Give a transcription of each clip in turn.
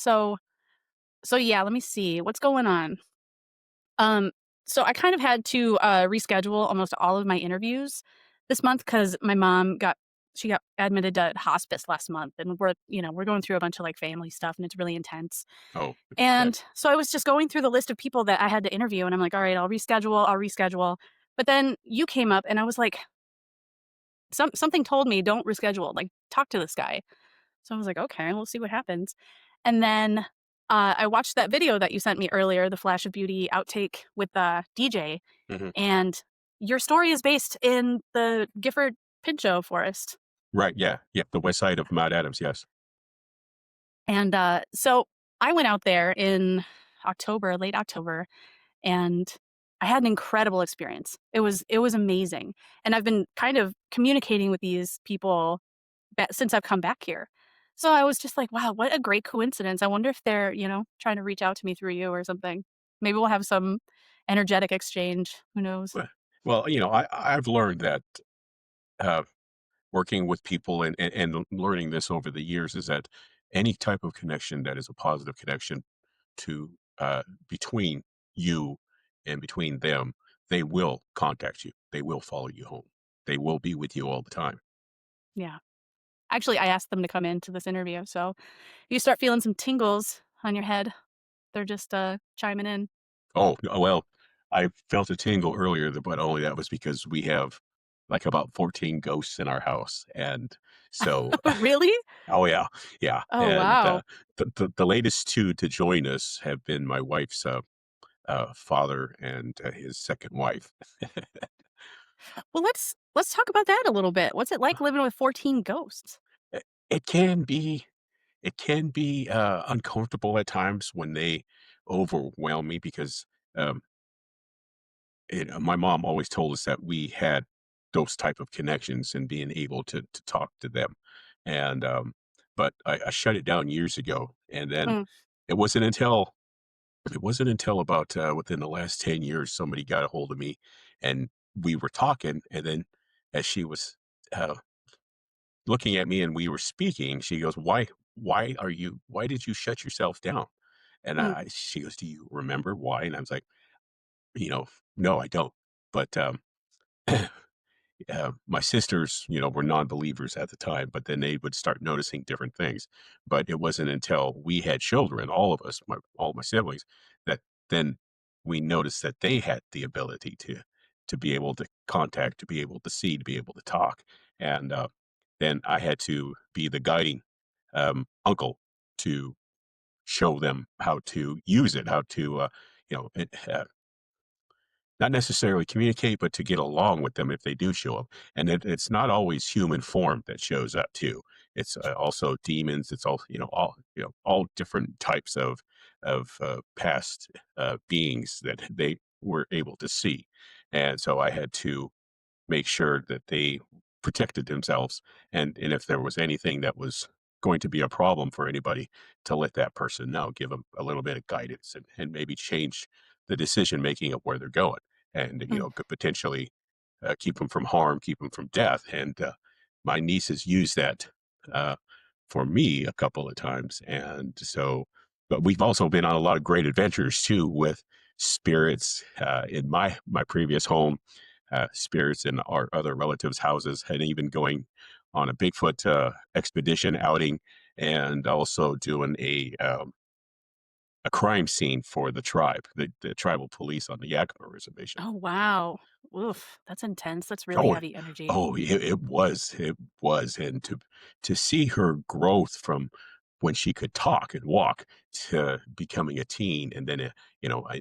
So so yeah, let me see what's going on. Um, so I kind of had to reschedule almost all of my interviews this month because my mom got admitted to hospice last month, and we're going through a bunch of like family stuff, and it's really intense. Oh, okay. And so I was just going through the list of people that I had to interview, and I'm like, all right, I'll reschedule. But then you came up, and I was like, something told me don't reschedule, like talk to this guy. So I was like, okay, we'll see what happens. And then I watched that video that you sent me earlier, the Flash of Beauty outtake with the DJ, Mhm. and your story is based in the Gifford Pinchot Forest. Right, yeah, yeah, the west side of Mount Adams, yes. And so I went out there in October, late October, and I had an incredible experience. It was amazing. And I've been kind of communicating with these people since I've come back here. So I was just like, wow, what a great coincidence. I wonder if they're, trying to reach out to me through you or something. Maybe we'll have some energetic exchange. Who knows? Well I've learned that, uh, working with people and learning this over the years is that any type of connection that is a positive connection to, between you and between them, they will contact you. They will follow you home. They will be with you all the time. Yeah. Actually, I asked them to come into this interview. So you start feeling some tingles on your head. They're just chiming in. Oh, well, I felt a tingle earlier, but only that was because we have, like, about 14 ghosts in our house, and so Really? oh, yeah, yeah, Oh, and, wow. the latest 2 to join us have been my wife's, father and, his 2nd wife. Well, let's talk about that a little bit. What's it like living with 14 ghosts? It can be uncomfortable at times when they overwhelm me because, um my mom always told us that we had those type of connections and being able to talk to them, and, but I shut it down years ago, and then Mm, it wasn't until about, within the last 10 years, somebody got a hold of me, and we were talking, and then as she was, uh, looking at me and we were speaking, she goes, why did you shut yourself down?" And mm, she goes, "Do you remember why?" And I was like, "No, I don't." But, my sisters, were non-believers at the time, but then they would start noticing different things. But it wasn't until we had children, all of us, all my siblings, that then we noticed that they had the ability to be able to contact, to be able to see, to be able to talk, and then I had to be the guiding uncle to show them how to use it, how to not necessarily communicate, but to get along with them if they do show up. And it's not always human form that shows up too. It's also demons. It's all all different types of past beings that they were able to see. And so I had to make sure that they protected themselves, and if there was anything that was going to be a problem for anybody, to let that person know, give them a little bit of guidance, and maybe change the decision making of where they're going, and mm. could potentially keep them from harm, keep them from death. And my nieces used that uh, for me a couple of times, and so. But we've also been on a lot of great adventures too with spirits in my previous home, spirits in our other relatives' houses, and even going on a Bigfoot expedition outing, and also doing a crime scene for the tribe, the tribal police on the Yakima reservation. Oh, wow. Oof, that's intense. That's really Oh, heavy energy. oh, it was, and to see her growth from when she could talk and walk to becoming a teen, and then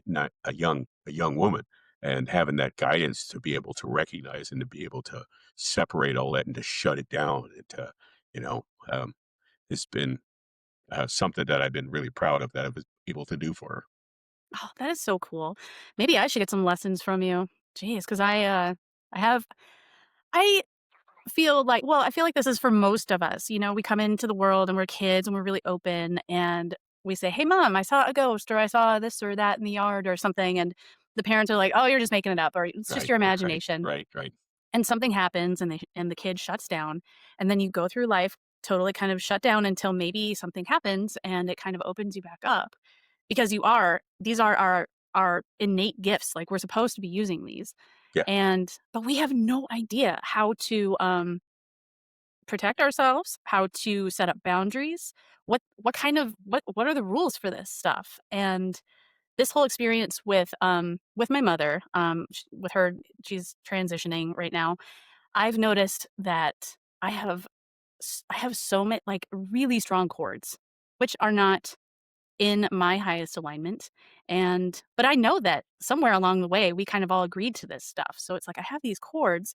not a young woman, and having that guidance to be able to recognize and to be able to separate all that and to shut it down, and to you know it's been something that I've been really proud of that I was able to do for her. Oh, that is so cool. Maybe I should get some lessons from you. Jeez, because I have I I feel like this is for most of us. We come into the world and we're kids and we're really open and we say, "Hey, mom, I saw a ghost or I saw this or that in the yard or something." And the parents are like, "Oh, you're just making it up or it's just Right, your right, imagination." right, right. And something happens and the kid shuts down and then you go through life totally kind of shut down until maybe something happens and it kind of opens you back up because you are these are our innate gifts. Like we're supposed to be using these. Yeah. And but we have no idea how to protect ourselves, how to set up boundaries, what kind of what are the rules for this stuff? And this whole experience with my mother, with her, she's transitioning right now. I've noticed that I have so many like really strong chords, which are not in my highest alignment. And but I know that somewhere along the way we kind of all agreed to this stuff. So it's like I have these chords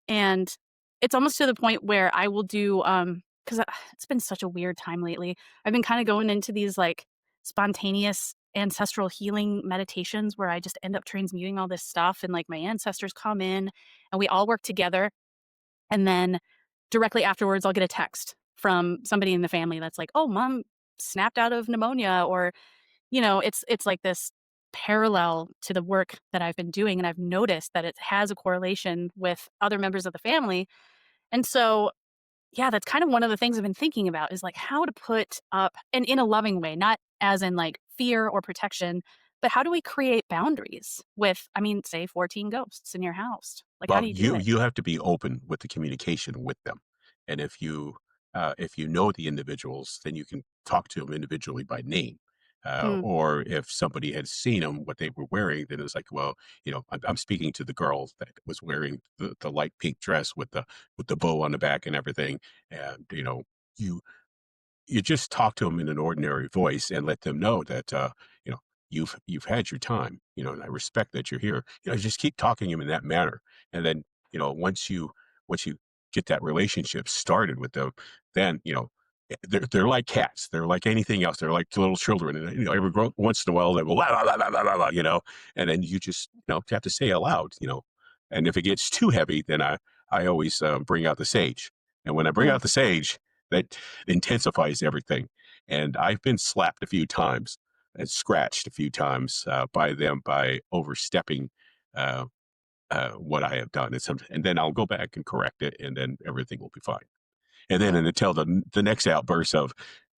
and it's almost to the point where I will do, because it's been such a weird time lately. I've been kinda going into these, like, spontaneous ancestral healing meditations where I just end up transmuting all this stuff, and, like, my ancestors come in, and we all work together, and then directly afterwards, I'll get a text from somebody in the family that's like, "Oh, mom snapped out of pneumonia," or, it's like this parallel to the work that I've been doing, and I've noticed that it has a correlation with other members of the family, and so, yeah, that's kind of one of the things I've been thinking about is, like, how to put up and in a loving way, not as in, like, fear or protection, but how do we create boundaries with, I mean, say, 14 ghosts in your house? Like, how Well, do you do you it? you have to be open with the communication with them, and if you know the individuals, then you can talk to them individually by name. Mm, Or if somebody had seen them, what they were wearing, then it's like, well, I'm speaking to the girl that was wearing the light pink dress with the bow on the back and everything, and you you just talk to them in an ordinary voice and let them know that you know you've had your time, and I respect that you're here. Just keep talking to them in that manner, and then once you get that relationship started with them, then they're like cats. They're like anything else. They're like little children, and once in a while they go la, la, la, la, la, la, la, and then you just have to say aloud, and if it gets too heavy, then I always bring out the sage, and when I bring mm. out the sage, that intensifies everything. And I've been slapped a few times and scratched a few times by them by overstepping uh, what I have done. And then I'll go back and correct it, and then everything will be fine. And then until the next outburst of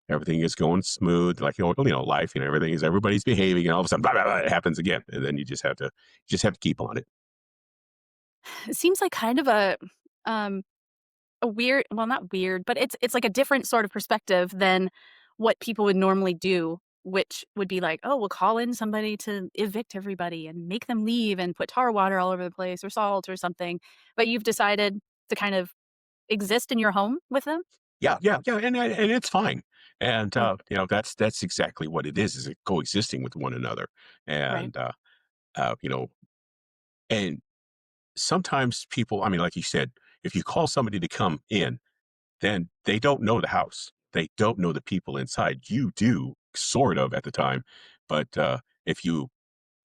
everything is going smooth, like life, everything is everybody's behaving, and all of a sudden, blah, blah, blah, it happens again, and then you just have to keep on it. It seems like kind of um a weird, well, not weird, but it's like a different sort of perspective than what people would normally do, which would be like, "Oh, we'll call in somebody to evict everybody and make them leave and put tar water all over the place or salt or something." But you've decided to kind of exist in your home with them? Yeah, yeah, yeah, and it's fine. And Mm, that's exactly what it is it coexisting with one another. right. And uh, you know, and sometimes people, I mean, like you said, if you call somebody to come in, then they don't know the house. They don't know the people inside. You do sort of at the time, but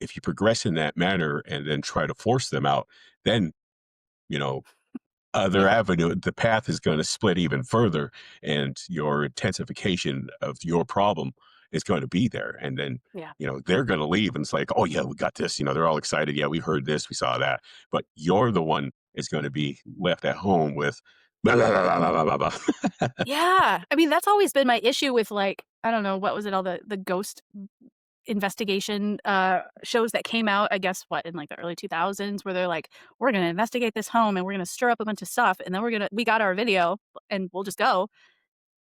if you progress in that manner and then try to force them out, then you know other Yeah, avenue, the path is going to split even further, and your intensification of your problem is going to be there. And then, yeah. they're going to leave, and it's like, oh, yeah, we got this. They're all excited. Yeah, we heard this, we saw that. But you're the one is going to be left at home with blah, blah, blah, blah, blah, blah, blah. Yeah, I mean, that's always been my issue with, like, I don't know, what was it, all the ghost investigation, shows that came out, I guess, what, in, like, the early 2000s, where they're like, "We're gonna investigate this home, and we're gonna stir up a bunch of stuff, and then we got our video, and we'll just go."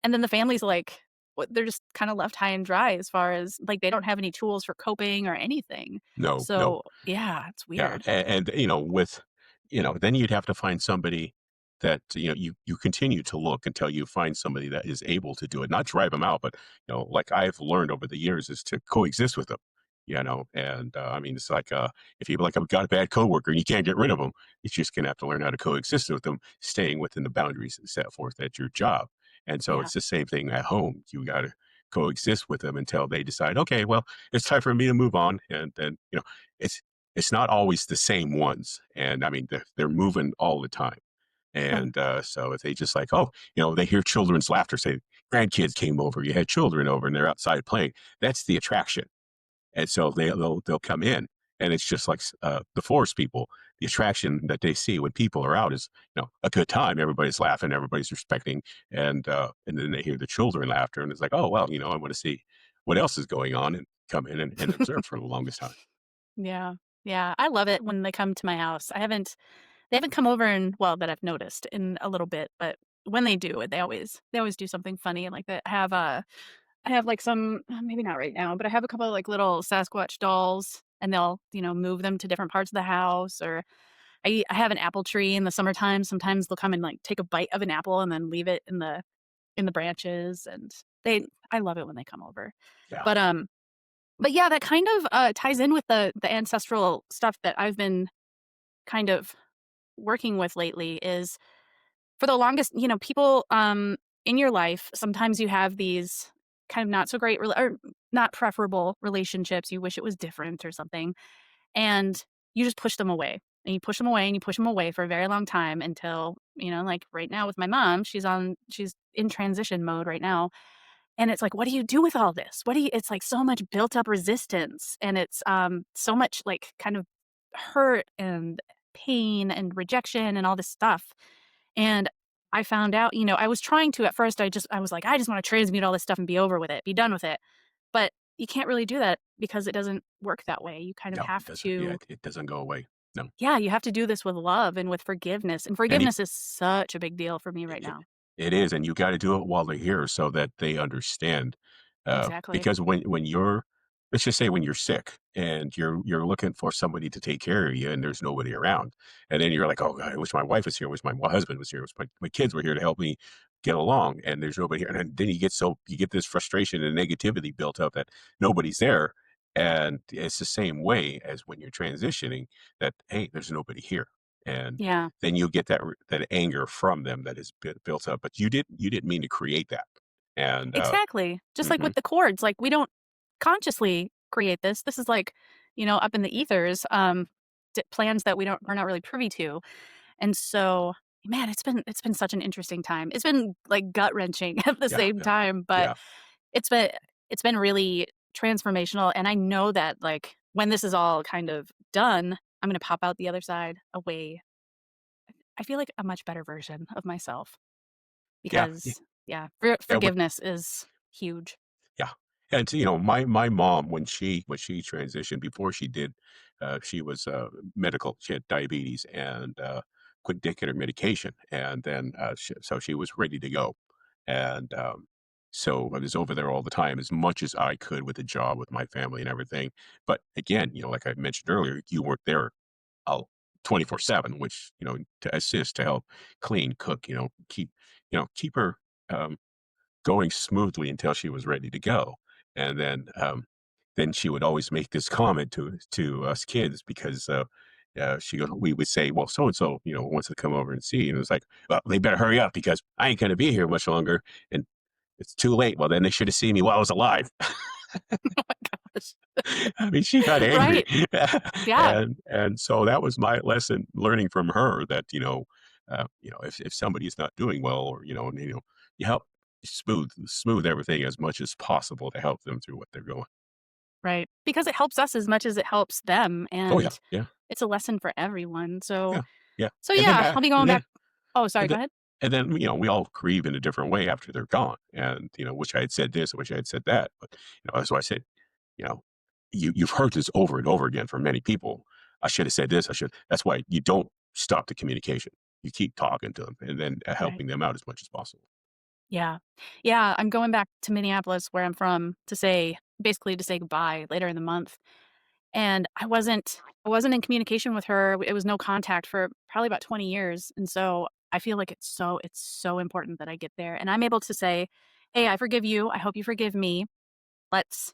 And then the family's like, what, they're just kinda left high and dry as far as, like, they don't have any tools for coping or anything. No, no. So, yeah, it's Yeah, weird. and then you'd have to find somebody that you continue to look until you find somebody that is able to do it, not drive them out, but like I've learned over the years, is to coexist with them. And I mean, it's like if you like, I've got a bad coworker and you can't get rid of them, you're just gonna have to learn how to coexist with them, staying within the boundaries set forth at your job. And so Yeah, it's the same thing at home. You got to coexist with them until they decide, okay, well, it's time for me to move on, and then it's it's not always the same ones, and I mean, they're moving all the time, huh, and, so if they just like, oh, they hear children's laughter, say, grandkids came over, you had children over, and they're outside playing, that's the attraction, and so they'll come in, and it's just like the forest people. The attraction that they see when people are out is, a good time. Everybody's laughing, everybody's respecting, and then they hear the children laughter, and it's like, oh well, I want to see what else is going on and come in and observe for the longest time. Yeah. Yeah, I love it when they come to my house. They haven't come over in well, that I've noticed, in a little bit, but when they do, they always do something funny, like, I have, like, some maybe not right now, but I have a couple of, like, little Sasquatch dolls, and they'll, move them to different parts of the house, or I have an apple tree in the summertime. Sometimes they'll come and, like, take a bite of an apple and then leave it in the branches, and I love it when they come over. Yeah, But, um but yeah, that kind of, ties in with the ancestral stuff that I've been kind of working with lately is for the longest, people, in your life, sometimes you have these kind of not so great or not preferable relationships. You wish it was different or something, and you just push them away. And you push them away and you push them away for a very long time until, like right now with my mom, she's in transition mode right now. And it's like, what do you do with all this? It's like so much built up resistance, and it's so much like kind of hurt and pain and rejection and all this stuff. And I found out, I was trying to at first, I was like, I just want to transmute all this stuff and be over with it, be done with it. But you can't really do that because it doesn't work that way. You kind of no, it have doesn't. Yeah, to, it doesn't go away. No, yeah, you have to do this with love and with forgiveness. And and forgiveness is such a big deal for me right it now. it is, and you gotta do it while they're here so that they understand, Exactly. because when you're let's just say when you're sick and you're looking for somebody to take care of you and there's nobody around, and then you're like, "Oh god, I wish my wife was here, I wish my husband was here, I wish my kids were here to help me get along," and there's nobody here, and then you get this frustration and negativity built up that nobody's there, and it's the same way as when you're transitioning that, "Hey, there's nobody here," and Yeah. then you get that anger from them that is built up, but you didn't mean to create that, and Exactly. Just like mhm, with the chords, like, we don't consciously create this. This is like, up in the ethers, plans that we're not really privy to. And so, man, it's been such an interesting time. It's been like gut wrenching at the yeah, same yeah, time, but yeah, it's been it's been really transformational. And I know that like when this is all kind of done, I'm gonna pop out the other side away. I feel like a much better version of myself yeah, because yeah, yeah, but forgiveness is huge. yeah, and my mom when she transitioned before she did, she was medical. She had diabetes and couldn't take her medication, and then so she was ready to go, and so I was over there all the time as much as I could with the job, with my family and everything. But again, like I mentioned earlier, you weren't there 24/7, which, to assist, to help clean, cook, keep her um, going smoothly until she was ready to go. And then she would always make this comment to us kids because we would say, well, so and so, wants to come over and see. And it was like, well, they better hurry up because I ain't going to be here much longer. And it's too late. Well, then they should have seen me while I was alive. Gosh. I mean, she got angry. Right. Yeah. And so that was my lesson learning from her that, if somebody is not doing well or, you help smooth everything as much as possible to help them through what they're going. Right. Because it helps us as much as it helps them, Oh yeah, and yeah, it's a lesson for everyone. So yeah, yeah. so And then yeah, I'll be going and then back. Oh, sorry, and go then ahead. and then we all grieve in a different way after they're gone. And wish I had said this, I wish I had said that. But that's why I said, you know, you've heard this over and over again from many people. I should have said this. I should. That's why you don't stop the communication. You keep talking to them and then Right. helping them out as much as possible. Yeah. Yeah, I'm going back to Minneapolis, where I'm from, to say goodbye later in the month, and I wasn't in communication with her. It was no contact for probably about 20 years, and so I feel like it's so important that I get there, and I'm able to say, "Hey, I forgive you. I hope you forgive me. Let's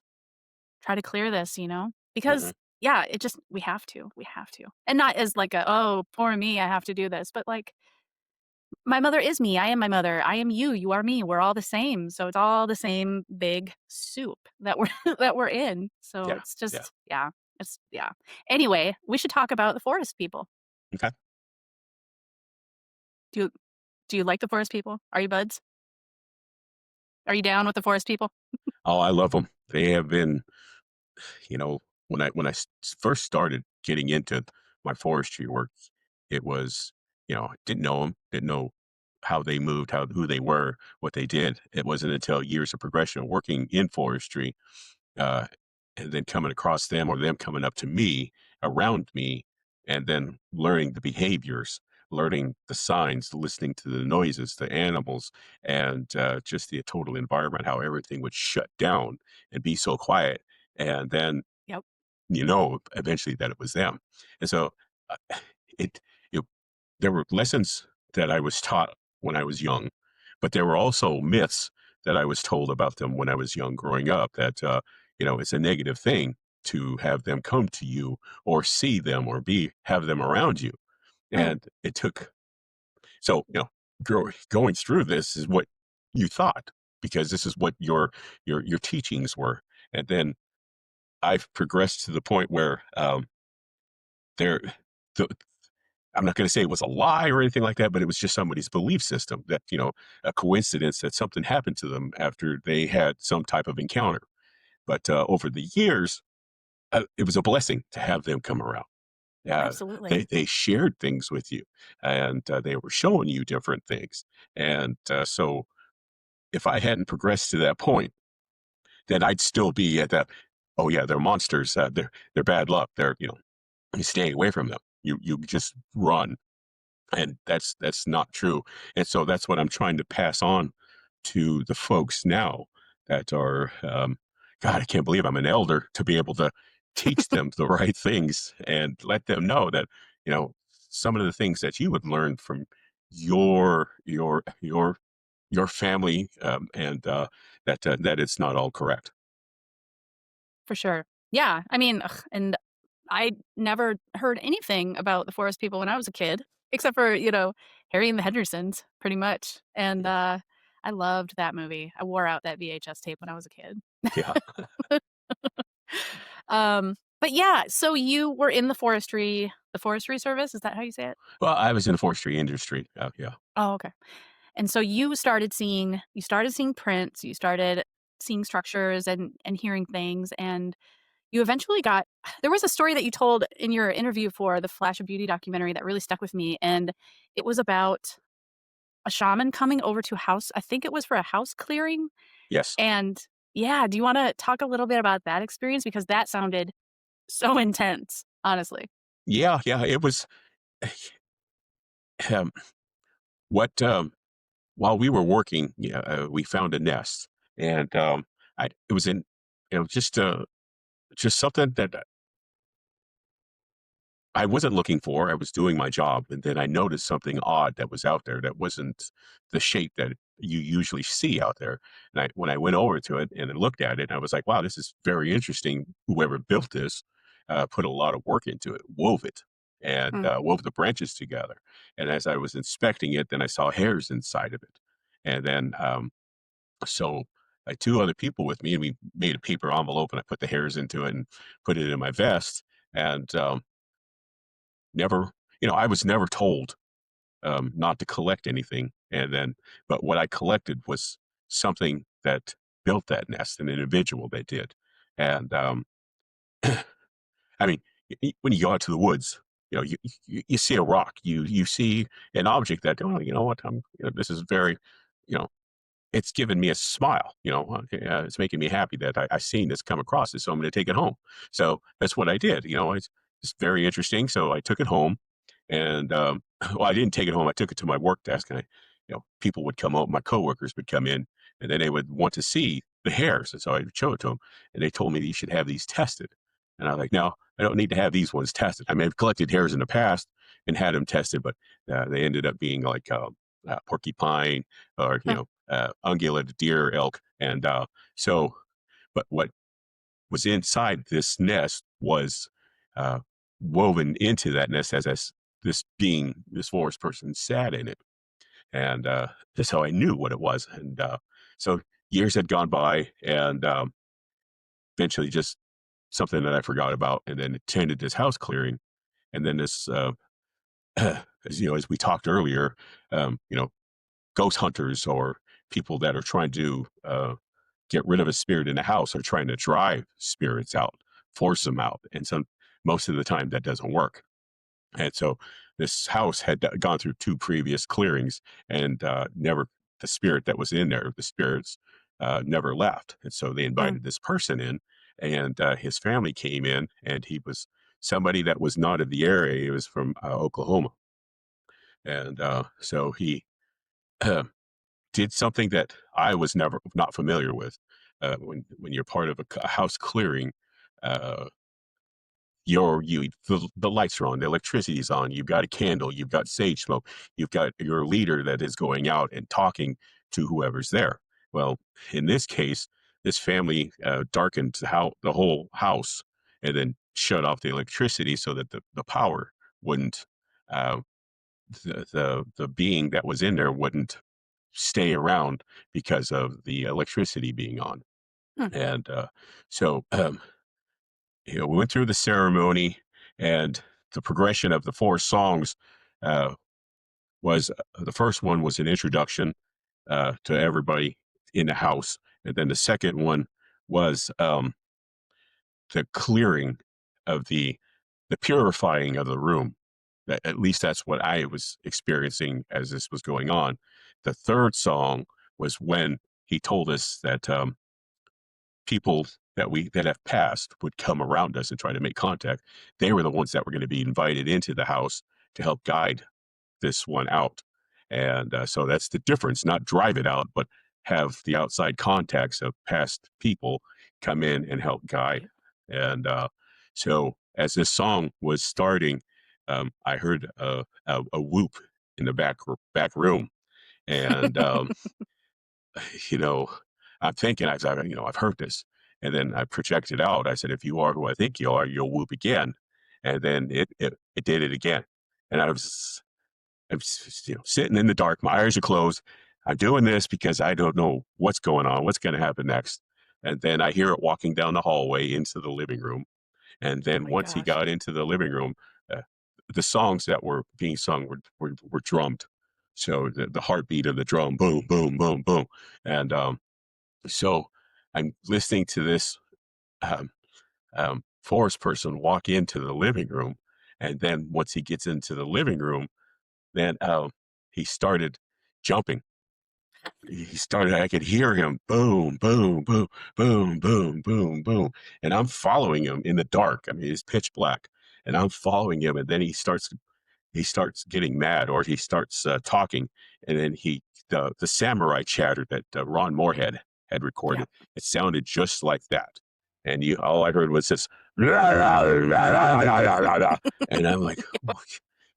try to clear this," Hmm. Because, yeah, we have to. And not as like a, "Oh, poor me, I have to do this," but like, my mother is me, I am my mother, I am you, you are me, we're all the same, so it's all the same big soup that we're that we're in. So Yeah, it's yeah. just yeah, it's yeah. Anyway, we should talk about the forest people. Okay. Do you do you like the forest people? Are you buds? Are you down with the forest people? Oh, I love them. They have been, you know, first started getting into my forestry work, it was, didn't know them, didn't know how they moved, who they were, what they did. It wasn't until years of progression of working in forestry, uh, and then coming across them or them coming up to me, around me, and then learning the behaviors, learning the signs, listening to the noises, the animals, and just the total environment, how everything would shut down and be so quiet. And then Yep. eventually that it was them. And so uh, it, it, there were lessons that I was taught when I was young, but there were also myths that I was told about them when I was young growing up that, it's a negative thing to have them come to you or see them or have them around you. Mm, And it took, so, going through this is what you thought, because this is what your teachings were. And then I've progressed to the point where, there, the, I'm not going to say it was a lie or anything like that, but it was just somebody's belief system that, a coincidence that something happened to them after they had some type of encounter. But over the years, it was a blessing to have them come around. absolutely. They shared things with you, and they were showing you different things. And so if I hadn't progressed to that point, then I'd still be at that. Oh yeah, they're monsters. They're bad luck. You stay away from them. You just run, and that's not true. And so that's what I'm trying to pass on to the folks now that are, God, I can't believe I'm an elder to be able to teach them the right things and let them know that, you know some of the things that you would learn from your family, and that it's not all correct. For sure. Yeah, I mean, ugh, and I never heard anything about the forest people when I was a kid, except for, Harry and the Hendersons, pretty much, and, I loved that movie. I wore out that VHS tape when I was a kid. Yeah. But yeah, so you were in the forestry service, is that how you say it? Well, I was in the forestry industry. Yeah. Oh, okay. And so you started seeing prints, you started seeing structures and hearing things, and you eventually got there was a story that you told in your interview for the Flash of Beauty documentary that really stuck with me, and it was about a shaman coming over to a house. I think it was for a house clearing, Yes. and yeah, do you wanna talk a little bit about that experience? Because that sounded so intense, honestly. Yeah. Yeah. It was. Um, what While we were working, yeah, we found a nest, and it was in, just something that I wasn't looking for. I was doing my job, and then I noticed something odd that was out there that wasn't the shape that you usually see out there. And when I went over to it and I looked at it, I was like, "Wow, this is very interesting." Whoever built this put a lot of work into it, wove it, and Mm, wove the branches together. And as I was inspecting it, then I saw hairs inside of it, and then so I had two other people with me, and we made a paper envelope, and I put the hairs into it and put it in my vest, and never, I was never told, not to collect anything. And then, but what I collected was something that built that nest, an individual that did. And I mean, when you go out to the woods, you see a rock, you see an object that, oh, you know what, this is very, you know, it's given me a smile. It's making me happy that I seen this come across it, so I'm going to take it home. So that's what I did. It's very interesting. So I took it home, and well, I didn't take it home. I took it to my work desk, and people would come out. My coworkers would come in, and then they would want to see the hairs, and so I would show it to them. And they told me that you should have these tested, and I was like, no, I don't need to have these ones tested. I mean, I've collected hairs in the past and had them tested, but they ended up being like porcupine, or huh, ungulate, deer, elk, and so. But what was inside this nest was uh, woven into that nest as this being, this forest person sat in it, and that's how I knew what it was. And so years had gone by, and eventually just something that I forgot about, and then attended this house clearing, and then this, as we talked earlier, ghost hunters or people that are trying to get rid of a spirit in the house or trying to drive spirits out force them out. And most of the time that doesn't work. And so this house had gone through two previous clearings, and never the spirit that was in there, the spirits never left. And so they Mm. invited this person in, and his family came in, and he was somebody that was not of the area. He was from Oklahoma, and so he did something that I was never not familiar with. When you're part of a house clearing, uh, the lights are on, the electricity's on, you've got a candle, you've got sage smoke, you've got your leader that is going out and talking to whoever's there. Well, in this case, this family darkened the whole house and then shut off the electricity so that the power wouldn't uh, the being that was in there wouldn't stay around because of the electricity being on. Hmm. And so we went through the ceremony, and the progression of the four songs uh, was the first one was an introduction to everybody in the house, and then the second one was the clearing of the purifying of the room. At least that's what I was experiencing as this was going on. The third song was when he told us that people that have passed would come around us and try to make contact. They were the ones that were going to be invited into the house to help guide this one out. And so that's the difference, not drive it out, but have the outside contacts of past people come in and help guide. And so as this song was starting, I heard a whoop in the back room. And you know, I'm thinking, I've heard this. And then I projected out. I said, if you are who I think you are, you'll whoop again. And then it did it again. And I'm sitting in the dark. My eyes are closed. I'm doing this because I don't know what's going on, what's going to happen next. And then I hear it walking down the hallway into the living room. And Oh then my once he gosh. got into the living room, uh, the songs that were being sung were drummed. So the heartbeat of the drum, boom, boom, boom, boom. And so I'm listening to this um, forest person walk into the living room. And then once he gets into the living room, then he started jumping. I could hear him boom, boom, boom, boom, boom, boom, boom. And I'm following him in the dark. I mean, it's pitch black. And I'm following him. And then he starts getting mad, or he starts talking, and then the samurai chatter that Ron Moore had Yeah. recorded. It sounded just like that, and all I heard was this, and I'm like, oh,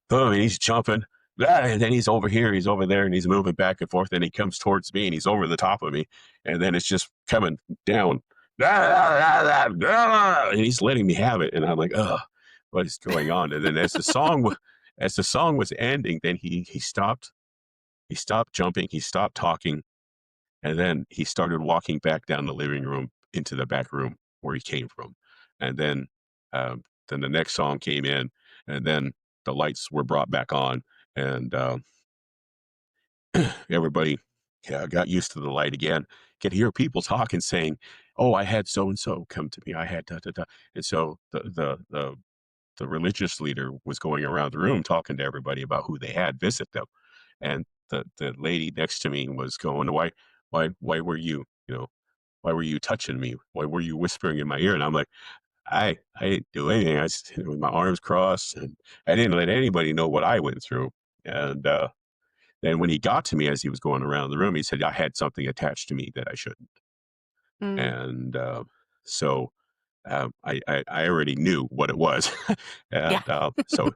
boom, and he's jumping. And then he's over here, he's over there, and he's moving back and forth. And he comes towards me, and he's over the top of me, and then it's just coming down, and he's letting me have it. And I'm like, oh, what is going on? And then as the song was ending, then he stopped jumping, he stopped talking, and then he started walking back down the living room into the back room where he came from. And then the next song came in, and then the lights were brought back on, and everybody got used to the light again. Could hear people talking, saying, "Oh, I had so and so come to me. I had da da da." And so the religious leader was going around the room talking to everybody about who they had visit them. And the lady next to me was going, why were why were you touching me? Why were you whispering in my ear? And I'm like, I didn't do anything. I just with my arms crossed, and I didn't let anybody know what I went through. And then when he got to me as he was going around the room, he said I had something attached to me that I shouldn't. Mm. And so I already knew what it was. Yeah. And so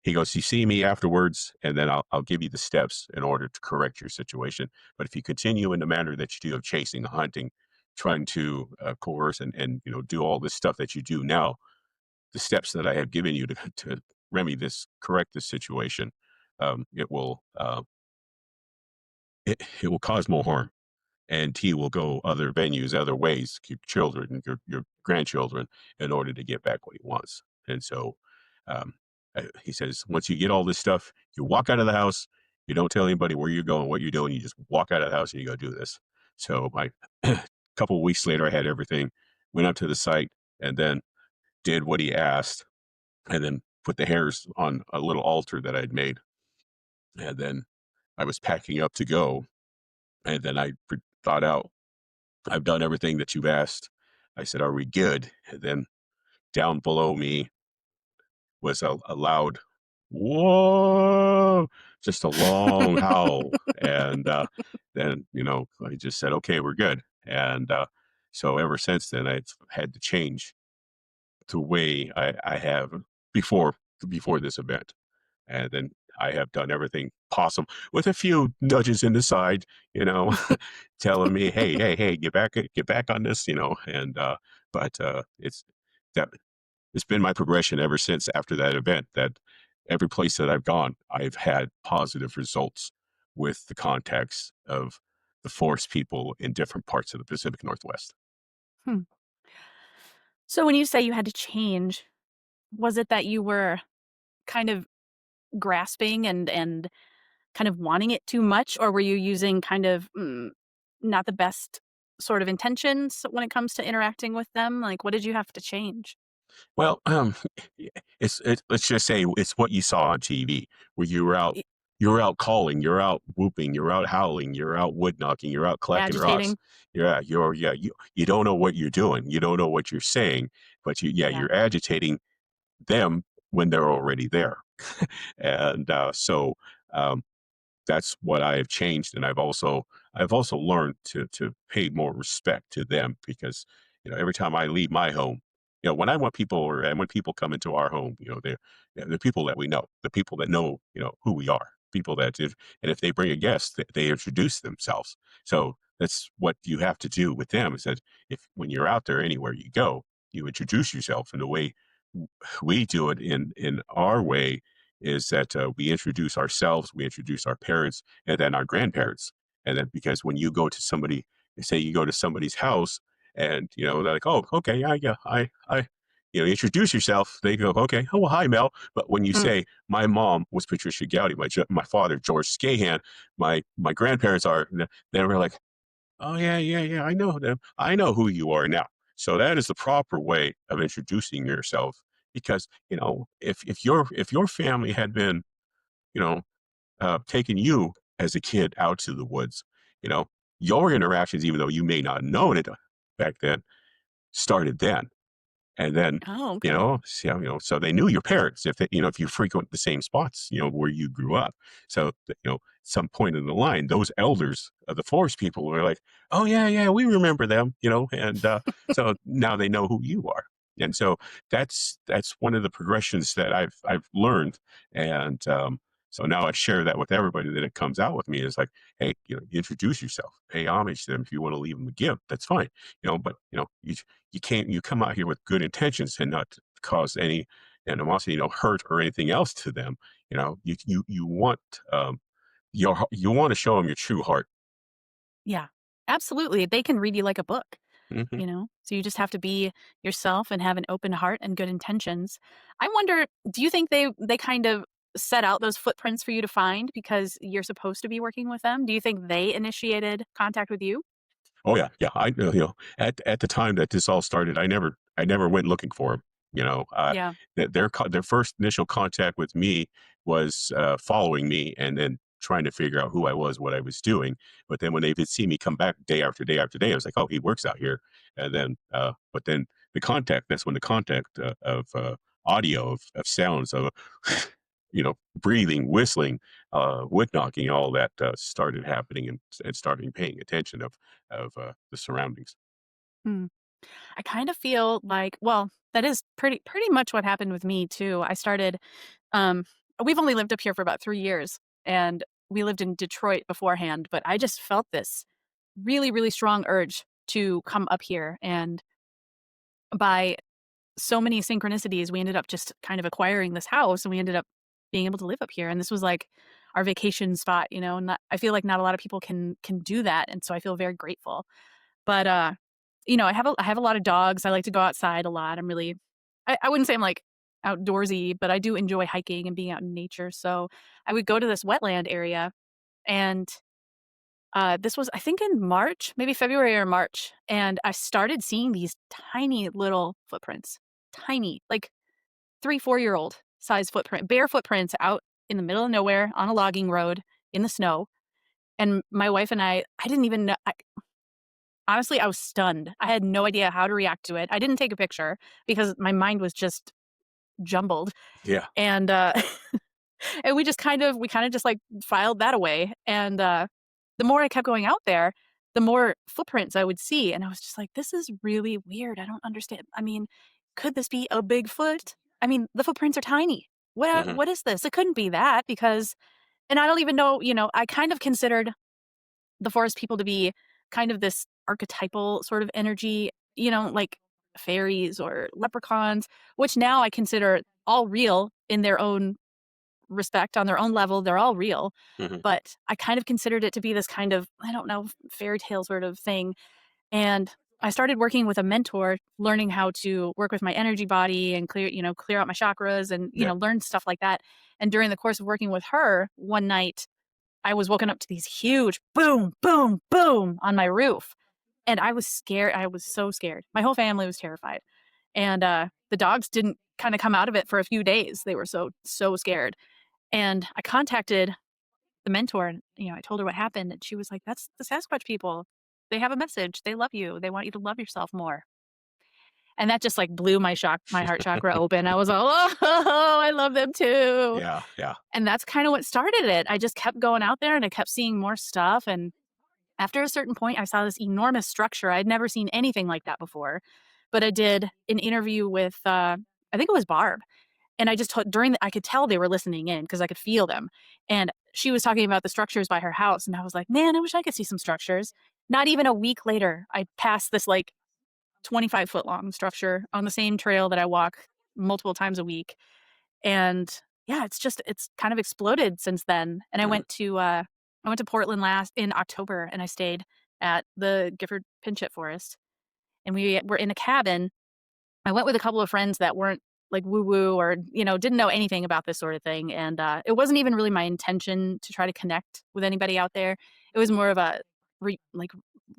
he goes, "You see me afterwards, and then I'll give you the steps in order to correct your situation. But if you continue in the manner that you do of chasing, hunting, trying to coerce and do all this stuff that you do now, the steps that I have given you to correct this situation, it will cause more harm, and he will go other venues, other ways, keep children, your grandchildren, in order to get back what he wants." And so um, he says, once you get all this stuff, you walk out of the house, you don't tell anybody where you're going, what you're doing, you just walk out of the house and you go do this. So a couple of weeks later, I had everything, went up to the site, and then did what he asked, and then put the hairs on a little altar that I'd made. And then I was packing up to go, and then thought out, I've done everything that you've asked. I said, "Are we good?" And then down below me was a loud "Whoa!" Just a long howl, and, then, I just said, "Okay, we're good," and, so ever since then, I've had to change the way I have before before this event, and then I have done everything possible with a few nudges in the side, you know, telling me, "Hey, hey, hey, get back on this," and, it's that it's been my progression ever since after that event that every place that I've gone, I've had positive results with the contacts of the forest people in different parts of the Pacific Northwest. Hmm. So when you say you had to change, was it that you were kind of grasping and kind of wanting it too much, or were you using kind of, not the best sort of intentions when it comes to interacting with them? Like, what did you have to change? Well, let's just say it's what you saw on TV, where I you're out calling, you're out whooping, you're out howling, you're out wood knocking, you're out collecting rocks. agitating? You don't know what you're doing, you don't know what you're saying, but Yeah. you're agitating them when they're already there. And um, that's what I have changed, and I've also learned to pay more respect to them because every time I leave my home, when I want people or and when people come into our home, they're people that we know, the people that know who we are, people that if they bring a guest, they introduce themselves. So that's what you have to do with them is that if when you're out there anywhere you go, you introduce yourself in the way we do it in our way is that we introduce ourselves, we introduce our parents, and then our grandparents. And then because when you go to somebody, say you go to somebody's house, and they're like, "Oh, okay, yeah, yeah, you introduce yourself." They go, "Okay, oh, well, hi, Mel." But when you Mm. say, "My mom was Patricia Gowdy, my father George Skahan, my grandparents are," then we're like, "Oh, yeah, yeah, yeah, I know them. I know who you are now." So that is the proper way of introducing yourself because, if your family had been, you know, taking you as a kid out to the woods, you know, your interactions, even though you may not have known it back then, started then. And then, Oh, okay. so they knew your parents if you frequent the same spots, where you grew up. So, some point in the line, those elders of the forest people were like, "Oh yeah, yeah, we remember them," and so now they know who you are. And so that's one of the progressions that I've learned, and so now I share that with everybody that it comes out with me is like, hey, introduce yourself, pay homage to them. If you want to leave them a gift, that's fine, but you come out here with good intentions and not cause any animosity, hurt or anything else to them. You want you want to show them your true heart. Yeah. Absolutely. They can read you like a book, Hmm. So you just have to be yourself and have an open heart and good intentions. I wonder, do you think they kind of set out those footprints for you to find because you're supposed to be working with them? Do you think they initiated contact with you? Oh yeah, yeah. I know. At the time that this all started, I never went looking for them. Yeah. Their first initial contact with me was following me and then trying to figure out who I was, what I was doing. But then when they would see me come back day after day after day, I was like, oh, he works out here. And then, but then that's when the contact of audio of sounds of breathing, whistling, wood knocking, all that started happening and starting paying attention of the surroundings. Hmm. I kind of feel like, well, that is pretty much what happened with me too. I started um we've only lived up here for about 3 years, and we lived in Detroit beforehand, but I just felt this really, really strong urge to come up here, and by so many synchronicities, we ended up just kind of acquiring this house, and we ended up being able to live up here, and this was like our vacation spot, not I feel like not a lot of people can do that, and so I feel very grateful. But, I have a lot of dogs. I like to go outside a lot. I wouldn't say I'm, like, outdoorsy, but I do enjoy hiking and being out in nature, so I would go to this wetland area, and, this was, I think, in March, maybe February or March, and I started seeing these tiny little footprints. tiny, like 3, 4-year-old size footprint, bare footprints out in the middle of nowhere on a logging road in the snow. And my wife and I didn't even know. Honestly, I was stunned. I had no idea how to react to it. I didn't take a picture because my mind was just jumbled. Yeah. And and we kind of just like filed that away. And the more I kept going out there, the more footprints I would see. And I was just like, this is really weird. I don't understand. I mean, could this be a Bigfoot? I mean, the footprints are tiny. Hmm. What is this? It couldn't be that because, and I don't even know, I kind of considered the forest people to be kind of this archetypal sort of energy, like fairies or leprechauns, which now I consider all real in their own respect, on their own level. They're all real. Hmm. But I kind of considered it to be this kind of, I don't know, fairy tale sort of thing. And I started working with a mentor, learning how to work with my energy body and clear out my chakras and, Yeah. learn stuff like that. And during the course of working with her, one night I was woken up to these huge boom, boom, boom on my roof. And I was scared. I was so scared. My whole family was terrified. And the dogs didn't kind of come out of it for a few days. They were so, so scared. And I contacted the mentor and, I told her what happened. And she was like, that's the Sasquatch people. They have a message. They love you. They want you to love yourself more. And that just like blew my heart chakra open. I was like, oh, I love them too. Yeah. Yeah. And that's kind of what started it. I just kept going out there and I kept seeing more stuff. And after a certain point, I saw this enormous structure. I'd never seen anything like that before. But I did an interview with, I think it was Barb. And I just I could tell they were listening in because I could feel them. And she was talking about the structures by her house. And I was like, man, I wish I could see some structures. Not even a week later, I passed this like 25-foot long structure on the same trail that I walk multiple times a week. And yeah, it's kind of exploded since then. And Hmm. I went to Portland last in October and I stayed at the Gifford Pinchot Forest. And we were in a cabin. I went with a couple of friends that weren't like woo woo or, didn't know anything about this sort of thing. And it wasn't even really my intention to try to connect with anybody out there. It was more of a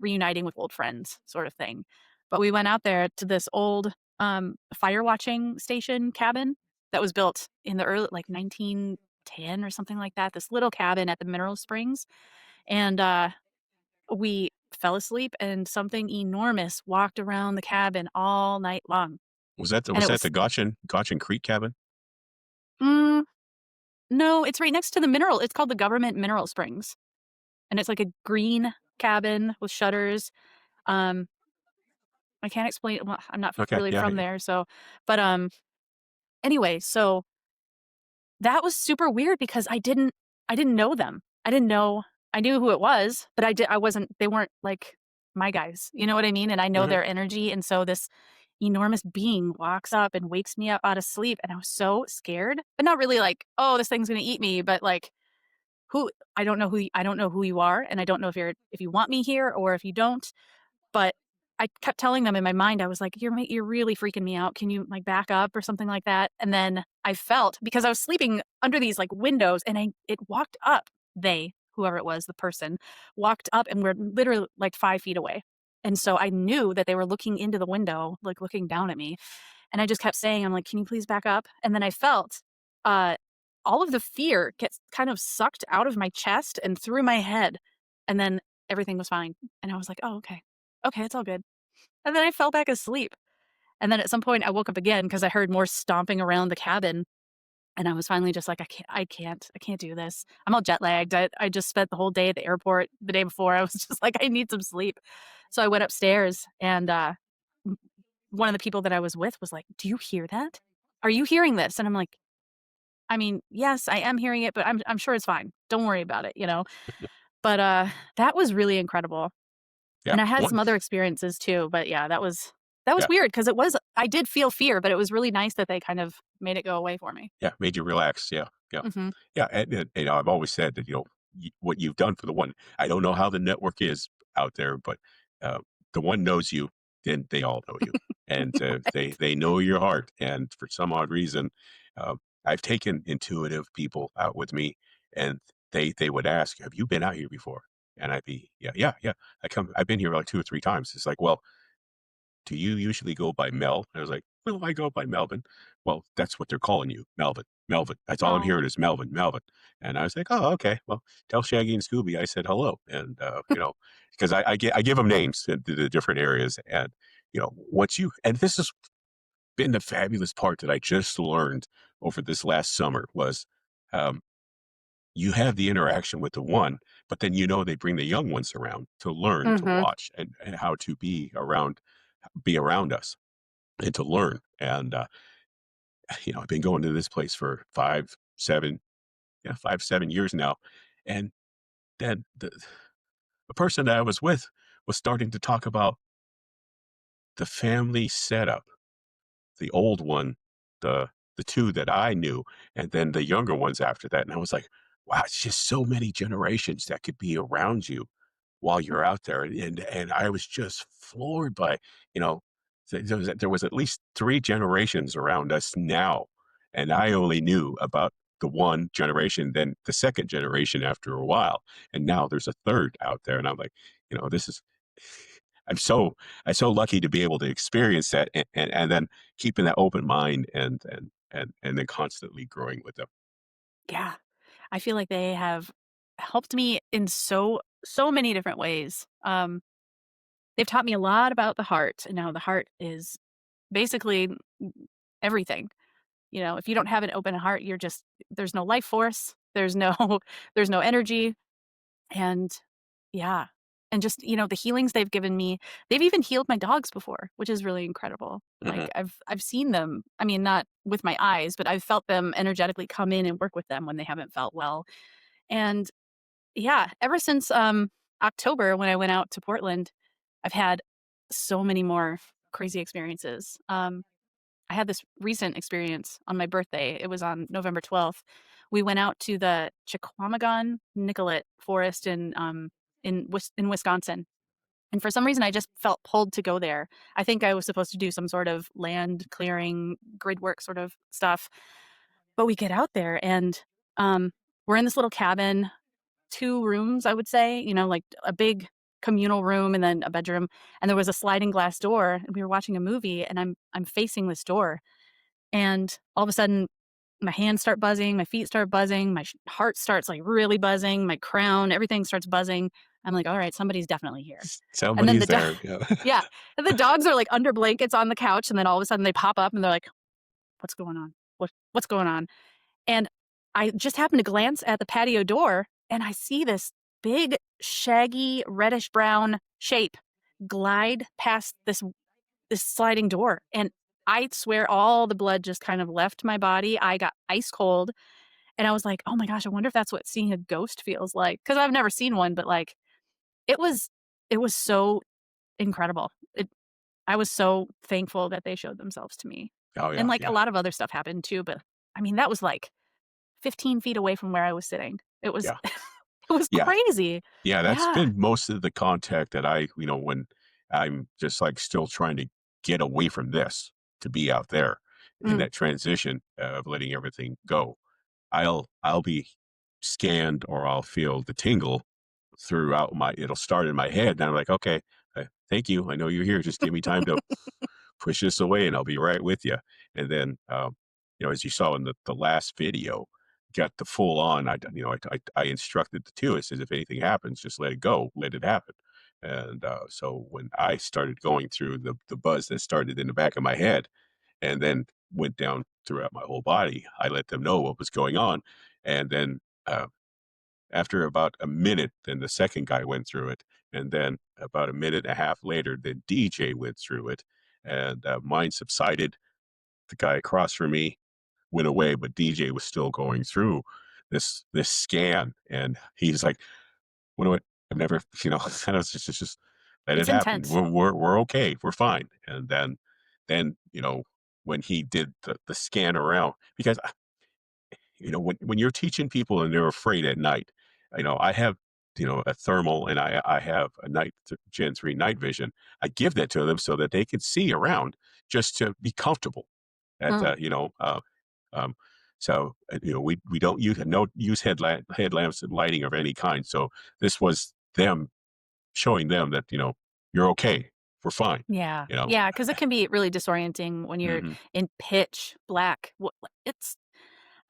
reuniting with old friends sort of thing. But we went out there to this old fire watching station cabin that was built in the early, like 1910 or something like that. This little cabin at the mineral springs. And we fell asleep and something enormous walked around the cabin all night long. And Was it that was the Goshen Creek cabin? mm, no, it's right next to the mineral. It's called the Government Mineral Springs, and it's like a green cabin with shutters. Um, I can't explain. Well, I'm not Okay. really Yeah. from there, so, but anyway, so that was super weird because I didn't know them. I didn't know. I knew who it was, but I wasn't. They weren't like my guys. You know what I mean? And I know Hmm. their energy, and so this enormous being walks up and wakes me up out of sleep, and I was so scared, but not really like, oh, this thing's gonna eat me, but like, who I don't know who you are, and I don't know if you want me here or if you don't. But I kept telling them in my mind, I was like, you're really freaking me out. Can you like back up or something like that?" And then I felt, because I was sleeping under these like windows, and it walked up. Whoever it was, the person walked up and we're literally like 5 feet away. And so I knew that they were looking into the window, like looking down at me. And I just kept saying, I'm like, can you please back up? And then I felt uh, all of the fear gets kind of sucked out of my chest and through my head. And then everything was fine. And I was like, oh, okay. Okay, it's all good. And then I fell back asleep. And then at some point I woke up again because I heard more stomping around the cabin. And I was finally just like, I can't do this. I'm all jet lagged. I just spent the whole day at the airport the day before. I was just like, I need some sleep. So I went upstairs and m- one of the people that I was with was like, do you hear that? Are you hearing this? And I'm like, I mean, yes, I am hearing it, but I'm sure it's fine. Don't worry about it. But that was really incredible. Yeah. And I had One. some other experiences too, but yeah, that was Yeah. weird because I did feel fear, but it was really nice that they kind of made it go away for me. Yeah. Made you relax. Yeah. Yeah. Mhm. Yeah. And, I've always said that, what you've done for the one, I don't know how the network is out there, but uh, the one knows you, then they all know you. And they know your heart. And for some odd reason, uh, I've taken intuitive people out with me and they would ask, have you been out here before? And I'd be, yeah, yeah, yeah. I've been here like 2 or 3 times. It's like, well, do you usually go by Mel? And I was like, "Well, I go by Melvin." "Well, that's what they're calling you, Melvin, Melvin. That's all I'm Oh, hearing is Melvin, Melvin." And I was like, "Oh, okay. Well, tell Shaggy and Scooby I said hello." And, because I give them names to the different areas, and, once you and this has been the fabulous part that I just learned over this last summer was, um, you have the interaction with the one, but then they bring the young ones around to learn, to mhm, watch, and how to be around us and to learn. And I've been going to this place for 5, 7 years now. And then the person that I was with was starting to talk about the family setup, the old one, the two that I knew, and then the younger ones after that. And I was like, wow, it's just so many generations that could be around you while you're out there. And I was just floored by, you know, there was at least 3 generations around us now. And I only knew about the one generation, then the second generation after a while. And now there's a third out there. And I'm like, this is I'm so lucky to be able to experience that, and then keeping that open mind, and then constantly growing with them. yeah. I feel like they have helped me in so many different ways. They've taught me a lot about the heart, and now the heart is basically everything. If you don't have an open heart, there's no life force, there's no there's no energy, and yeah. And just, the healings they've given me, they've even healed my dogs before, which is really incredible. Mhm. Like I've seen them. I mean, not with my eyes, but I've felt them energetically come in and work with them when they haven't felt well. And yeah, ever since October when I went out to Portland, I've had so many more crazy experiences. I had this recent experience on my birthday. It was on November 12th. We went out to the Chiquamagon Nicolet Forest in Wisconsin. And for some reason, I just felt pulled to go there. I think I was supposed to do some sort of land clearing, grid work sort of stuff. But we get out there and um, we're in this little cabin, 2 rooms, I would say, like a big communal room and then a bedroom. And there was a sliding glass door. And we were watching a movie, and I'm facing this door, and all of a sudden, my hands start buzzing, my feet start buzzing, my heart starts like really buzzing, my crown, everything starts buzzing. I'm like, all right, somebody's definitely here. And then Somebody's the dog, there. Yeah. yeah, and the dogs are like under blankets on the couch, and then all of a sudden they pop up and they're like, "What's going on? What's going on?" And I just happen to glance at the patio door, and I see this big, shaggy, reddish brown shape glide past this sliding door, and I swear all the blood just kind of left my body. I got ice cold, and I was like, "Oh my gosh, I wonder if that's what seeing a ghost feels like." Because 'Cause I've never seen one, but, like, it was it was so incredible. I was so thankful that they showed themselves to me. Oh, And, yeah, like, a yeah, lot of other stuff happened too, but, I mean, that was, like, 15 feet away from where I was sitting. It was yeah, it was yeah, crazy. yeah. That's Yeah. been most of the contact that when I'm just like still trying to get away from this to be out there in Mm. that transition of letting everything go. I'll be scanned, or I'll feel the tingle throughout it'll start in my head. And I'm like, okay, thank you. I know you're here. Just give me time to push this away and I'll be right with you. And then, as you saw in the last video, got the full on. I instructed the two. I said, if anything happens, just let it go, let it happen. And so when I started going through the buzz that started in the back of my head and then went down throughout my whole body, I let them know what was going on. And then after about a minute, then the second guy went through it. And then about a minute and a half later, the DJ went through it. And mine subsided. The guy across from me went away, but DJ was still going through this scan. And he's like, "What do I? I've never, kind of just let it It's happen. intense. We're okay. We're fine." And then when he did the scan around, because when you're teaching people and they're afraid at night, I have a thermal, and I have a Gen 3 night vision. I give that to them so that they can see around, just to be comfortable at Mm. um so we don't use headlamps and lighting of any kind. So this was them showing them that you're okay. we're fine, Yeah. you know? Yeah, because it can be really disorienting when you're Mhm. in pitch black. It's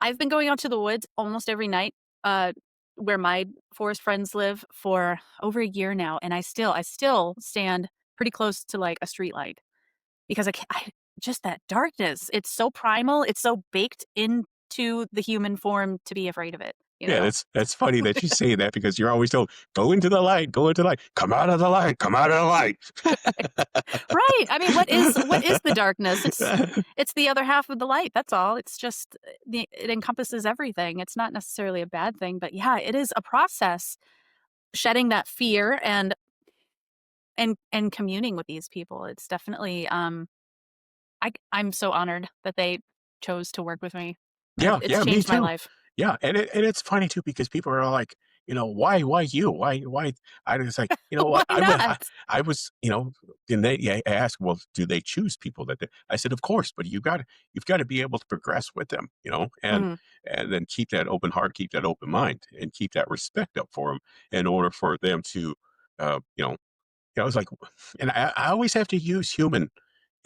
I've been going out to the woods almost every night, uh, where my forest friends live for over a year now, and I still stand pretty close to, like, a street light because I just that darkness, it's so primal, it's so baked into the human form to be afraid of it, you Yeah, know? that's funny that you say that because you're always told, "Go into the light, go into the light, come out of the light, come out of the light." Right, I mean, what is the darkness? It's the other half of the light, that's all. It's just, it encompasses everything. It's not necessarily a bad thing, but yeah, it is a process shedding that fear and communing with these people. It's definitely, I'm so honored that they chose to work with me. Yeah, It's yeah, me changed my too. life. Yeah, and it's funny too because people are all like, "Why you? Why?" I was like, "You know Why what? not? I was, and they yeah, I asked, "Well, do they choose people that they?" I said, "Of course, but you've got to be able to progress with them, Mhm. and then keep that open heart, keep that open mind, and keep that respect up for them in order for them to, uh, you know, I was like, and I always have to use human